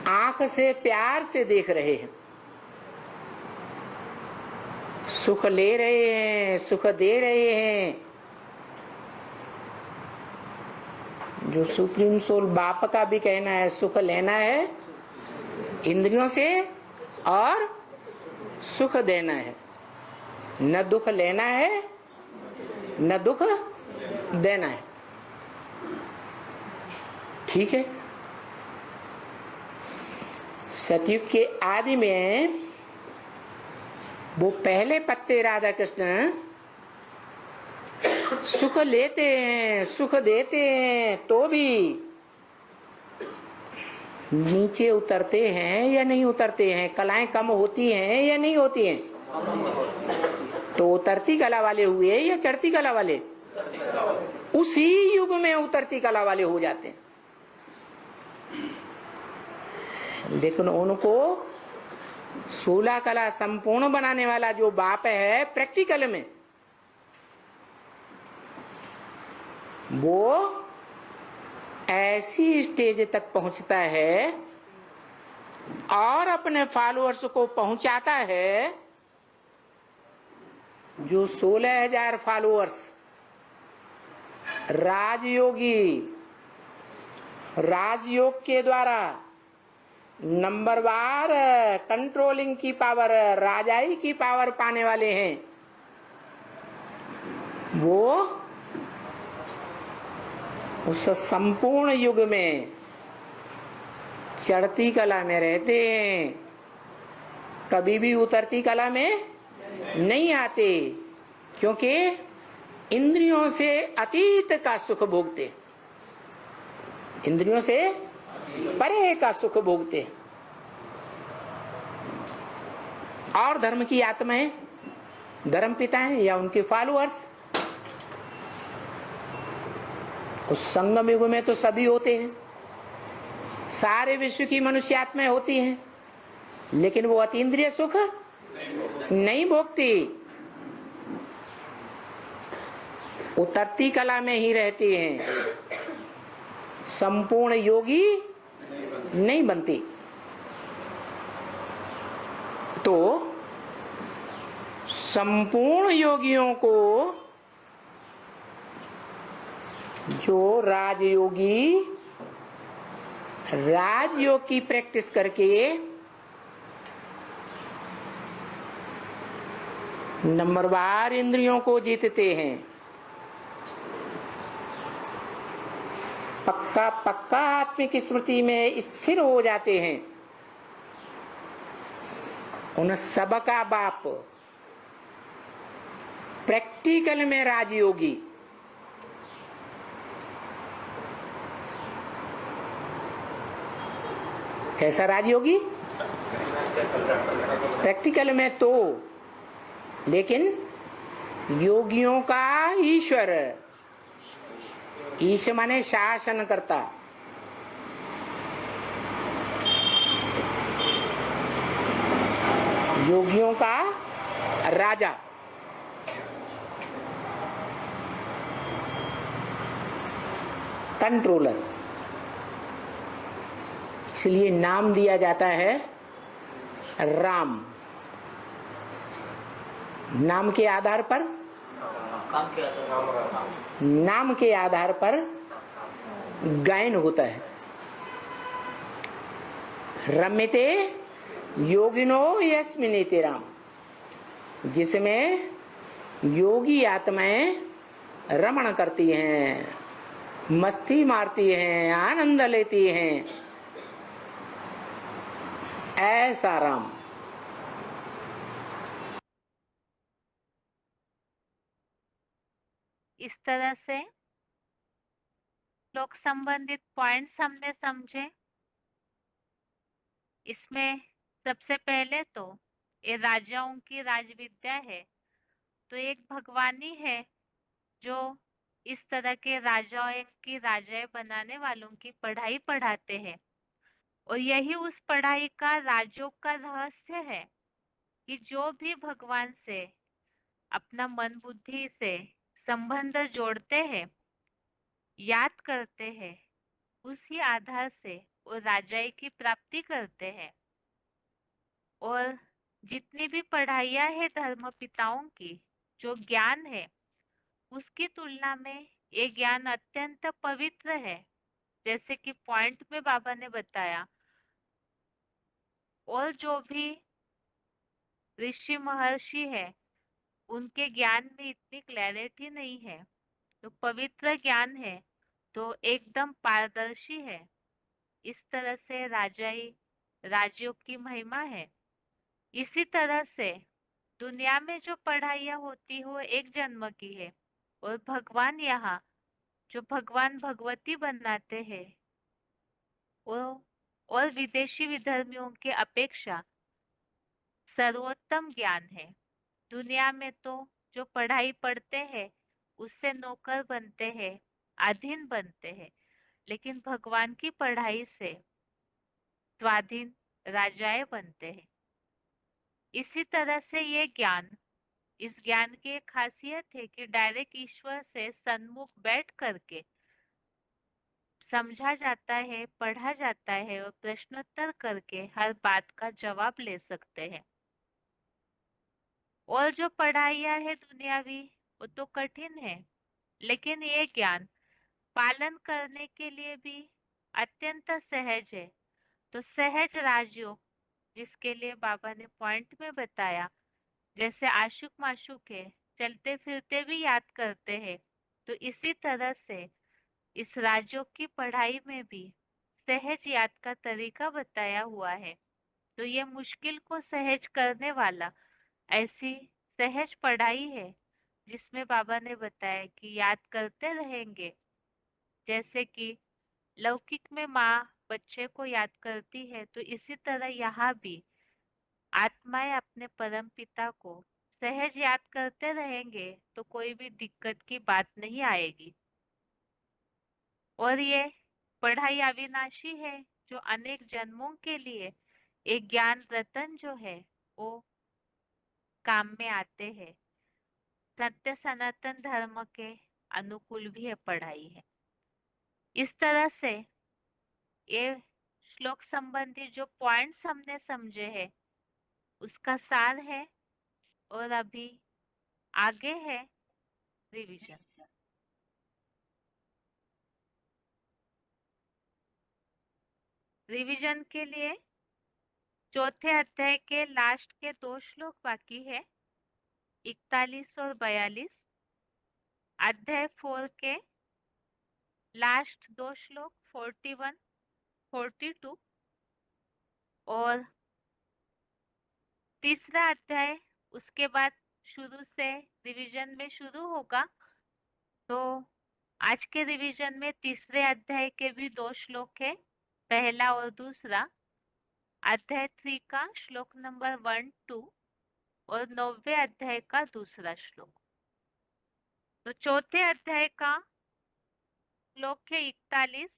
आंख से प्यार से देख रहे हैं, सुख ले रहे हैं, सुख दे रहे हैं। जो सुप्रीम सोल बाप का भी कहना है, सुख लेना है इंद्रियों से और सुख देना है, न दुख लेना है न दुख देना है। ठीक है। सतयुग के आदि में वो पहले पत्ते राधा कृष्ण सुख लेते हैं, सुख देते हैं, तो भी नीचे उतरते हैं या नहीं उतरते हैं, कलाएं कम होती हैं या नहीं होती हैं। तो उतरती कला वाले हुए या चढ़ती कला वाले? उसी युग में उतरती कला वाले हो जाते हैं। लेकिन उनको 16 कला संपूर्ण बनाने वाला जो बाप है प्रैक्टिकल में, वो ऐसी स्टेज तक पहुंचता है और अपने फॉलोअर्स को पहुंचाता है जो 16,000 फॉलोअर्स राजयोग के द्वारा नंबरवार कंट्रोलिंग की पावर, राजाई की पावर पाने वाले हैं, वो उस संपूर्ण युग में चढ़ती कला में रहते हैं, कभी भी उतरती कला में नहीं आते, क्योंकि इंद्रियों से अतीत का सुख भोगते, इंद्रियों से परे का सुख भोगते। और धर्म की आत्माएं, धर्म पिता हैं या उनके फॉलोअर्स, उस संगम युग में तो सभी होते हैं, सारे विश्व की मनुष्य आत्माएं होती हैं, लेकिन वो अतीन्द्रिय सुख नहीं भोगती, उतरती कला में ही रहती हैं, संपूर्ण योगी नहीं बनती। तो संपूर्ण योगियों को जो राजयोग की प्रैक्टिस करके नंबरवार इंद्रियों को जीतते हैं, पक्का आत्मिक स्मृति में स्थिर हो जाते हैं, उन सबका बाप प्रैक्टिकल में राजयोगी। कैसा राजयोगी? प्रैक्टिकल में तो, लेकिन योगियों का ईश्वर, ईश माने शासन करता, योगियों का राजा, कंट्रोलर। इसलिए नाम दिया जाता है राम। नाम के आधार पर, नाम के आधार पर गायन होता है। रम्यते योगिनो यस्मिनेते राम, जिसमें योगी आत्माएं रमण करती हैं, मस्ती मारती हैं, आनंद लेती हैं। ऐसा राम। इस तरह से श्लोक संबंधित पॉइंट्स हमने समझे। इसमें सबसे पहले तो ये राजाओं की राजविद्या है, तो एक भगवानी है जो इस तरह के राजाओं की राजाएं बनाने वालों की पढ़ाई पढ़ाते हैं। और यही उस पढ़ाई का राजयोग का रहस्य है कि जो भी भगवान से अपना मन बुद्धि से संबंध जोड़ते हैं, याद करते हैं, उसी आधार से वो राजाई की प्राप्ति करते हैं। और जितनी भी पढ़ाइयाँ है धर्म पिताओं की, जो ज्ञान है, उसकी तुलना में ये ज्ञान अत्यंत पवित्र है। जैसे कि पॉइंट में बाबा ने बताया, और जो भी ऋषि महर्षि है उनके ज्ञान में इतनी क्लैरिटी नहीं है, तो पवित्र ज्ञान है तो एकदम पारदर्शी है। इस तरह से राजाई राजयोग की महिमा है। इसी तरह से दुनिया में जो पढ़ाइयाँ होती हो एक जन्म की है, और भगवान यहाँ जो भगवान भगवती बनाते हैं वो और विदेशी विधर्मियों के अपेक्षा सर्वोत्तम ज्ञान है। दुनिया में तो जो पढ़ाई पढ़ते हैं उससे नौकर बनते हैं, अधीन बनते हैं, लेकिन भगवान की पढ़ाई से स्वाधीन राजाएं बनते हैं। इसी तरह से ये ज्ञान, इस ज्ञान की एक खासियत है कि डायरेक्ट ईश्वर से सन्मुख बैठ करके समझा जाता है, पढ़ा जाता है, और प्रश्नोत्तर करके हर बात का जवाब ले सकते हैं। और जो पढ़ाइयाँ है दुनियावी वो तो कठिन है, लेकिन ये ज्ञान पालन करने के लिए भी अत्यंत सहज है। तो सहज राजयोग, जिसके लिए बाबा ने पॉइंट में बताया, जैसे आशुक माशुक है, चलते फिरते भी याद करते हैं, तो इसी तरह से इस राजयोग की पढ़ाई में भी सहज याद का तरीका बताया हुआ है। तो ये मुश्किल को सहज करने वाला ऐसी सहज पढ़ाई है जिसमें बाबा ने बताया कि याद करते रहेंगे। जैसे कि लौकिक में माँ बच्चे को याद करती है, तो इसी तरह यहाँ भी आत्माएं अपने परम पिता को सहज याद करते रहेंगे तो कोई भी दिक्कत की बात नहीं आएगी। और ये पढ़ाई अविनाशी है जो अनेक जन्मों के लिए एक ज्ञान रतन जो है वो काम में आते हैं। सत्य सनातन धर्म के अनुकूल भी ये पढ़ाई है। इस तरह से ये श्लोक संबंधी जो पॉइंट्स हमने समझे हैं उसका सार है। और अभी आगे है रिवीजन। रिवीजन के लिए चौथे अध्याय के लास्ट के 2 श्लोक बाकी है, 41 और 42। अध्याय 4 के लास्ट 2 श्लोक 41, 42 और तीसरा अध्याय उसके बाद शुरू से रिवीजन में शुरू होगा। तो आज के रिवीजन में तीसरे अध्याय के भी 2 श्लोक है, पहला और दूसरा। अध्याय 3 का श्लोक नंबर 1, 2 और 9वें अध्याय का दूसरा श्लोक। तो चौथे अध्याय का श्लोक है 41,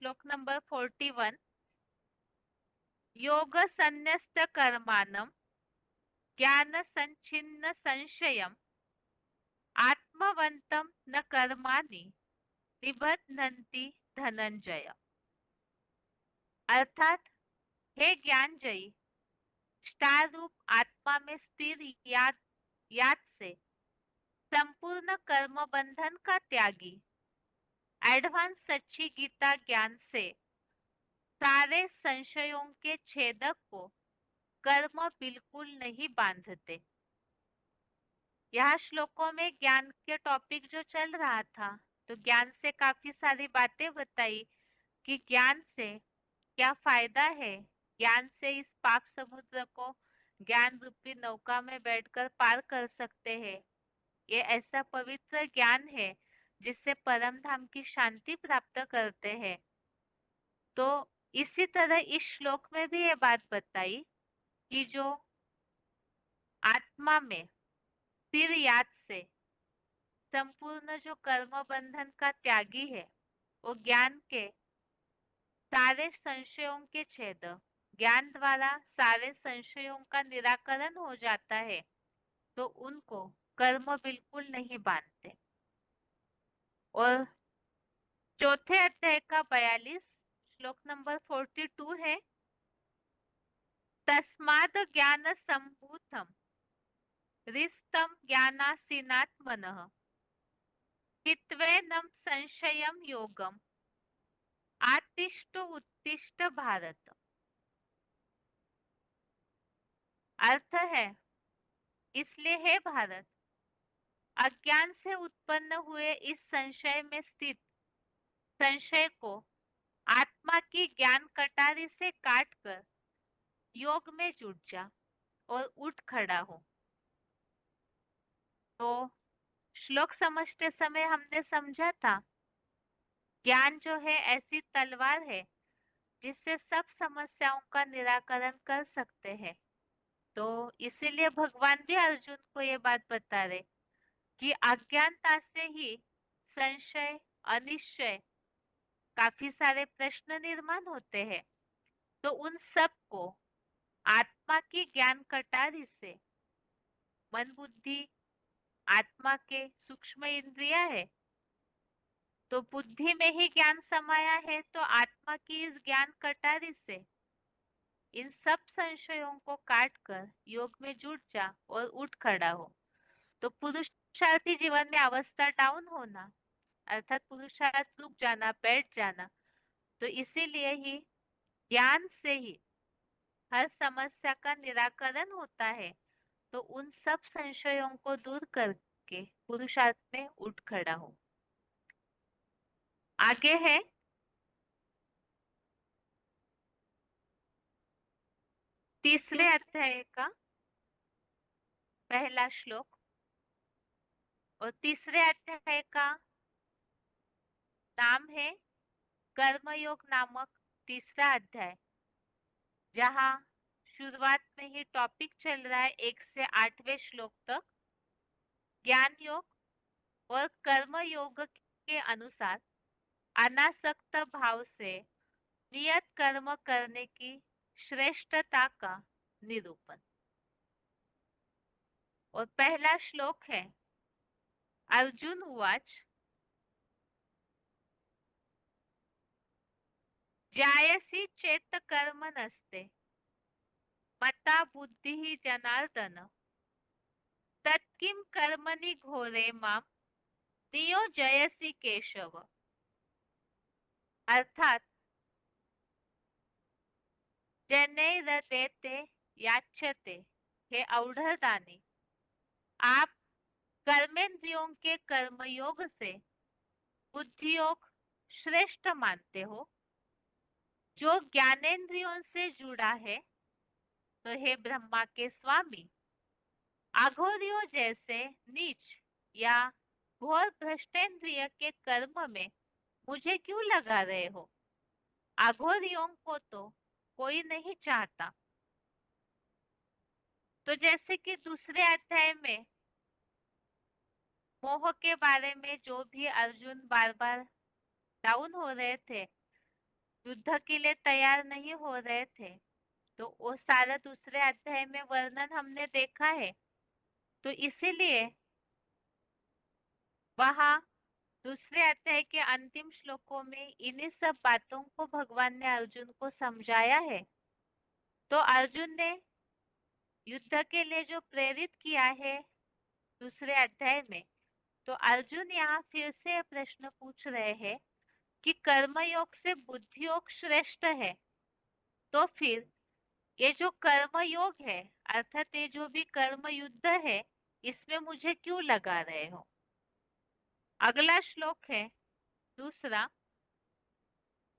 श्लोक नंबर 41। योग संन्यस्त कर्माणम ज्ञान संचिन्न संशयम आत्मवंतम न कर्माणि निबध्नन्ति धनंजय। अर्थात हे ज्ञानजयी, स्टार रूप आत्मा में स्थिर याद से संपूर्ण कर्म बंधन का त्यागी, एडवांस सच्ची गीता ज्ञान से सारे संशयों के छेदक को कर्म बिल्कुल नहीं बांधते। यह श्लोकों में ज्ञान के टॉपिक जो चल रहा था तो ज्ञान से काफी सारी बातें बताई कि ज्ञान से क्या फायदा है। ज्ञान से इस पाप समुद्र को ज्ञान रूपी नौका में बैठकर पार कर सकते हैं। ये ऐसा पवित्र ज्ञान है जिससे परम धाम की शांति प्राप्त करते हैं। तो इसी तरह इस श्लोक में भी ये बात बताई कि जो आत्मा में स्थिर याद से संपूर्ण जो कर्म बंधन का त्यागी है, वो ज्ञान के सारे संशयों के छेद, ज्ञान द्वारा सारे संशयों का निराकरण हो जाता है, तो उनको कर्म बिल्कुल नहीं बांधते। और चौथे अध्याय का 42 श्लोक नंबर 42 है, तस्माद ज्ञान संभूतम रिस्तम ज्ञानासीनात्मनः हित्वैनम संशयम योगम आतिष्ठ उत्तिष्ठ भारत। अर्थ है, इसलिए हे भारत, अज्ञान से उत्पन्न हुए इस संशय में स्थित संशय को आत्मा की ज्ञान कटारी से काटकर योग में जुट जा और उठ खड़ा हो। तो श्लोक समझते समय हमने समझा था, ज्ञान जो है ऐसी तलवार है जिससे सब समस्याओं का निराकरण कर सकते हैं। तो इसीलिए भगवान भी अर्जुन को ये बात बता रहे कि अज्ञानता से ही संशय, अनिश्चय, काफी सारे प्रश्न निर्माण होते हैं। तो उन सब को आत्मा की ज्ञान कटारी से, मन बुद्धि आत्मा के सूक्ष्म इंद्रिया है, तो बुद्धि में ही ज्ञान समाया है, तो आत्मा की इस ज्ञान कटारी से इन सब संशयों को काट कर योग में जुट जा और उठ खड़ा हो। तो पुरुषार्थी जीवन में अवस्था डाउन होना अर्थात पुरुषार्थ रुक जाना, बैठ जाना, तो इसीलिए ही ज्ञान से ही हर समस्या का निराकरण होता है। तो उन सब संशयों को दूर करके पुरुषार्थ में उठ खड़ा हो। आगे है तीसरे अध्याय का पहला श्लोक, और तीसरे अध्याय का नाम है कर्मयोग नामक तीसरा अध्याय, जहाँ शुरुआत में ही टॉपिक चल रहा है 1 से 8वें श्लोक तक, ज्ञान योग और कर्म योग के अनुसार अनासक्त भाव से नियत कर्म करने की श्रेष्ठता का निरूपण। और पहला श्लोक है, अर्जुन उवाच जायसी चेत कर्म नस्ते मता बुद्धि जनार्दन तत्किं कर्मणि घोरे माम नियोजयसि केशव। अर्थात जनैरदेते याच्यते, हे अवढदानी, आप कर्मेंद्रियों के कर्मयोग से बुद्धि योग श्रेष्ठ मानते हो, जो ज्ञानेंद्रियों से जुड़ा है। तो हे ब्रह्मा के स्वामी, अघोरियों जैसे नीच या घोर भ्रष्टेंद्रिय के कर्म में मुझे क्यों लगा रहे हो? अघोरियों को तो कोई नहीं चाहता। तो जैसे कि दूसरे अध्याय में मोह के बारे में जो भी अर्जुन बार बार डाउन हो रहे थे, युद्ध के लिए तैयार नहीं हो रहे थे, तो वो सारा दूसरे अध्याय में वर्णन हमने देखा है। तो इसीलिए वहां दूसरे अध्याय के अंतिम श्लोकों में इन्हीं सब बातों को भगवान ने अर्जुन को समझाया है। तो अर्जुन ने युद्ध के लिए जो प्रेरित किया है दूसरे अध्याय में, तो अर्जुन यहाँ फिर से प्रश्न पूछ रहे हैं कि कर्मयोग से बुद्धि योग श्रेष्ठ है, तो फिर ये जो कर्म योग है अर्थात ये जो भी कर्म युद्ध है, इसमें मुझे क्यों लगा रहे हो? अगला श्लोक है दूसरा,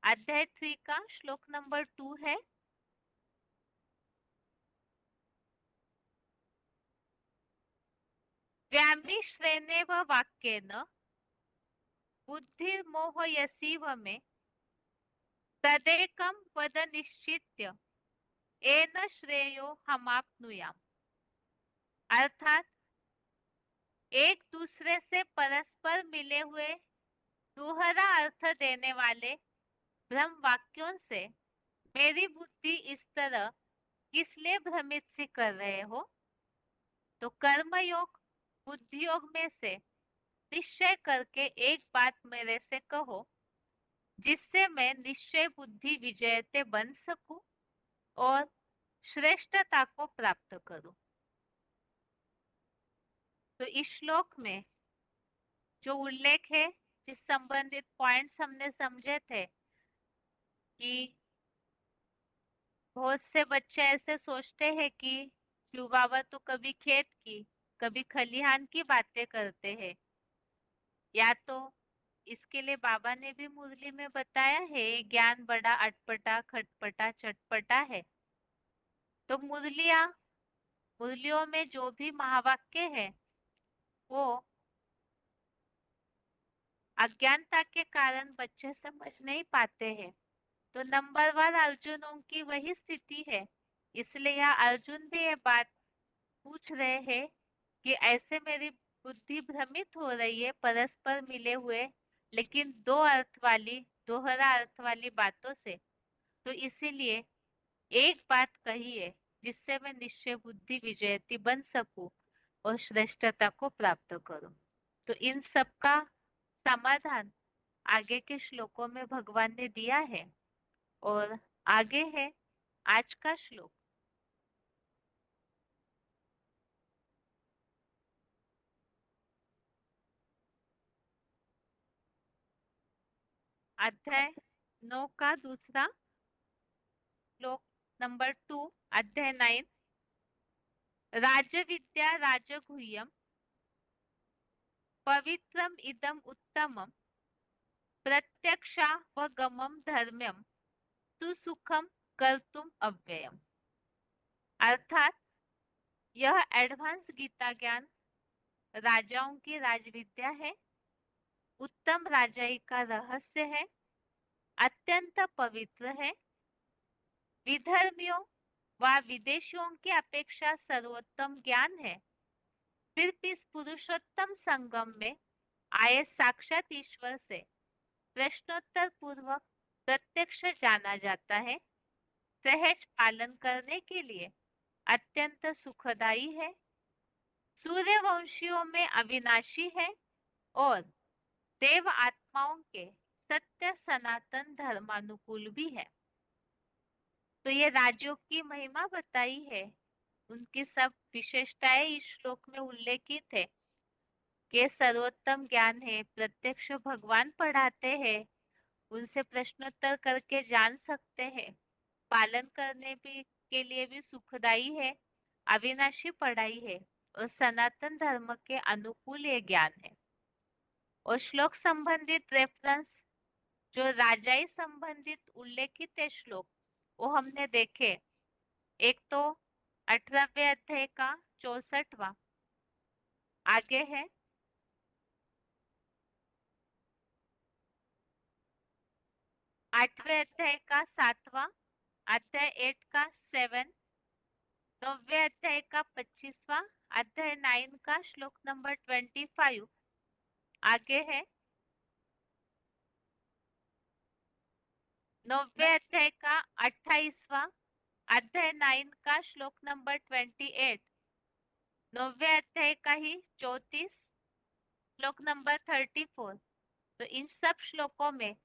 अध्याय 3 का श्लोक नंबर 2 है। व्यामिश्रेणेव वाक्येन बुद्धिर्मोहयसीव मे तदेकं वद निश्चित्य येन श्रेयो हमाप्नुयाम। अर्थात एक दूसरे से परस्पर मिले हुए दोहरा अर्थ देने वाले भ्रम वाक्यों से मेरी बुद्धि इस तरह किस लिए भ्रमित सी कर रहे हो? तो कर्म योग बुद्धि योग में से निश्चय करके एक बात मेरे से कहो, जिससे मैं निश्चय बुद्धि विजयते बन सकूं और श्रेष्ठता को प्राप्त करूं। तो इस श्लोक में जो उल्लेख है, जिस संबंधित पॉइंट्स हमने समझे थे कि बहुत से बच्चे ऐसे सोचते हैं कि शिव बाबा तो कभी खेत की कभी खलिहान की बातें करते हैं, या तो इसके लिए बाबा ने भी मुरली में बताया है ज्ञान बड़ा अटपटा खटपटा चटपटा है। तो मुरलियों में जो भी महावाक्य है वो अज्ञानता के कारण बच्चे समझ नहीं पाते हैं। तो नंबर 1 अर्जुनों की वही स्थिति है, इसलिए यहाँ अर्जुन भी ये बात पूछ रहे हैं कि ऐसे मेरी बुद्धि भ्रमित हो रही है परस्पर मिले हुए लेकिन दो अर्थ वाली दोहरा अर्थ वाली बातों से। तो इसीलिए एक बात कहिए जिससे मैं निश्चय बुद्धि विजयती बन सकूं और श्रेष्ठता को प्राप्त करूं। तो इन सब का समाधान आगे के श्लोकों में भगवान ने दिया है। और आगे है आज का श्लोक, अध्याय 9 का दूसरा श्लोक नंबर 2, अध्याय 9। राजविद्या राजगुह्यम पवित्रम इदम उत्तमम प्रत्यक्षावगमम धर्म्यम सुसुखम कर्तुम अव्ययम। अर्थात यह एडवांस गीता ज्ञान राजाओं की राजविद्या है, उत्तम राजाई का रहस्य है, अत्यंत पवित्र है, विधर्मियों व विदेशियों की अपेक्षा सर्वोत्तम ज्ञान है। सिर्फ इस पुरुषोत्तम संगम में आए साक्षात ईश्वर से प्रश्नोत्तर पूर्वक प्रत्यक्ष जाना जाता है, सहज पालन करने के लिए अत्यंत सुखदायी है, सूर्यवंशियों में अविनाशी है और देव आत्माओं के सत्य सनातन धर्मानुकूल भी है। तो ये राज्यों की महिमा बताई है, उनकी सब विशेषताएं इस श्लोक में उल्लेखित है कि सर्वोत्तम ज्ञान है, प्रत्यक्ष भगवान पढ़ाते हैं, उनसे प्रश्नोत्तर करके जान सकते हैं, पालन करने भी के लिए भी सुखदायी है, अविनाशी पढ़ाई है और सनातन धर्म के अनुकूल ये ज्ञान है। और श्लोक संबंधित रेफरेंस जो राजाई संबंधित उल्लेखित है श्लोक वो हमने देखे। एक तो 18वें अध्याय का 64वां, आगे है 8वें अध्याय का 7वां, अध्याय 8 का 7, 9वें अध्याय का 25वां, अध्याय 9 का श्लोक नंबर 25, आगे है 9वें अध्याय का 28वां, अध्याय 9 का श्लोक नंबर 28, 9वें अध्याय का ही 34, श्लोक नंबर 34। तो इन सब श्लोकों में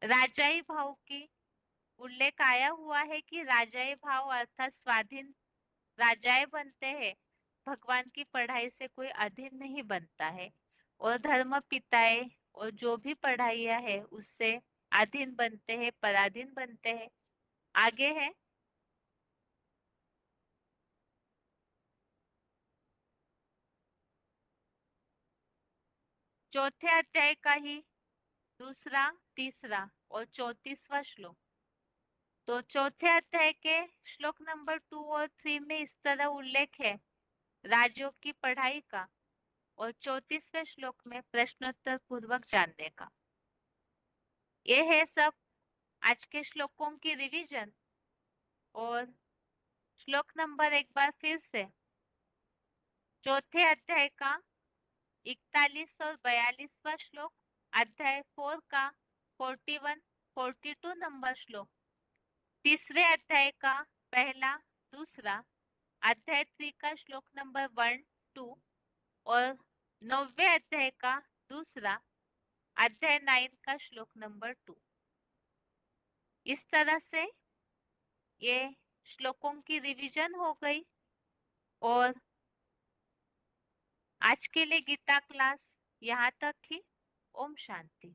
राजाई भाव की उल्लेख आया हुआ है कि राजाई भाव अर्थात स्वाधीन राजाएं बनते हैं, भगवान की पढ़ाई से कोई अधीन नहीं बनता है, और धर्म पिताएं और जो भी पढ़ाइयां है उससे अधीन बनते हैं, पराधीन बनते हैं। आगे है चौथे अध्याय का ही दूसरा, तीसरा और 34वां श्लोक। तो चौथे अध्याय के श्लोक नंबर 2 और 3 में इस तरह उल्लेख है राजयोग की पढ़ाई का, और 34वें श्लोक में प्रश्नोत्तर पूर्वक जानने का। ये है सब आज के श्लोकों की रिवीजन। और श्लोक नंबर एक बार फिर से, चौथे अध्याय का 41 और 42वां श्लोक, अध्याय 4 का 41, 42 नंबर श्लोक, तीसरे अध्याय का पहला, दूसरा, अध्याय 3 का श्लोक नंबर 1, 2 और 9वें अध्याय का दूसरा, अध्याय 9 का श्लोक नंबर 2। इस तरह से ये श्लोकों की रिवीजन हो गई। और आज के लिए गीता क्लास यहाँ तक ही। ओम शांति।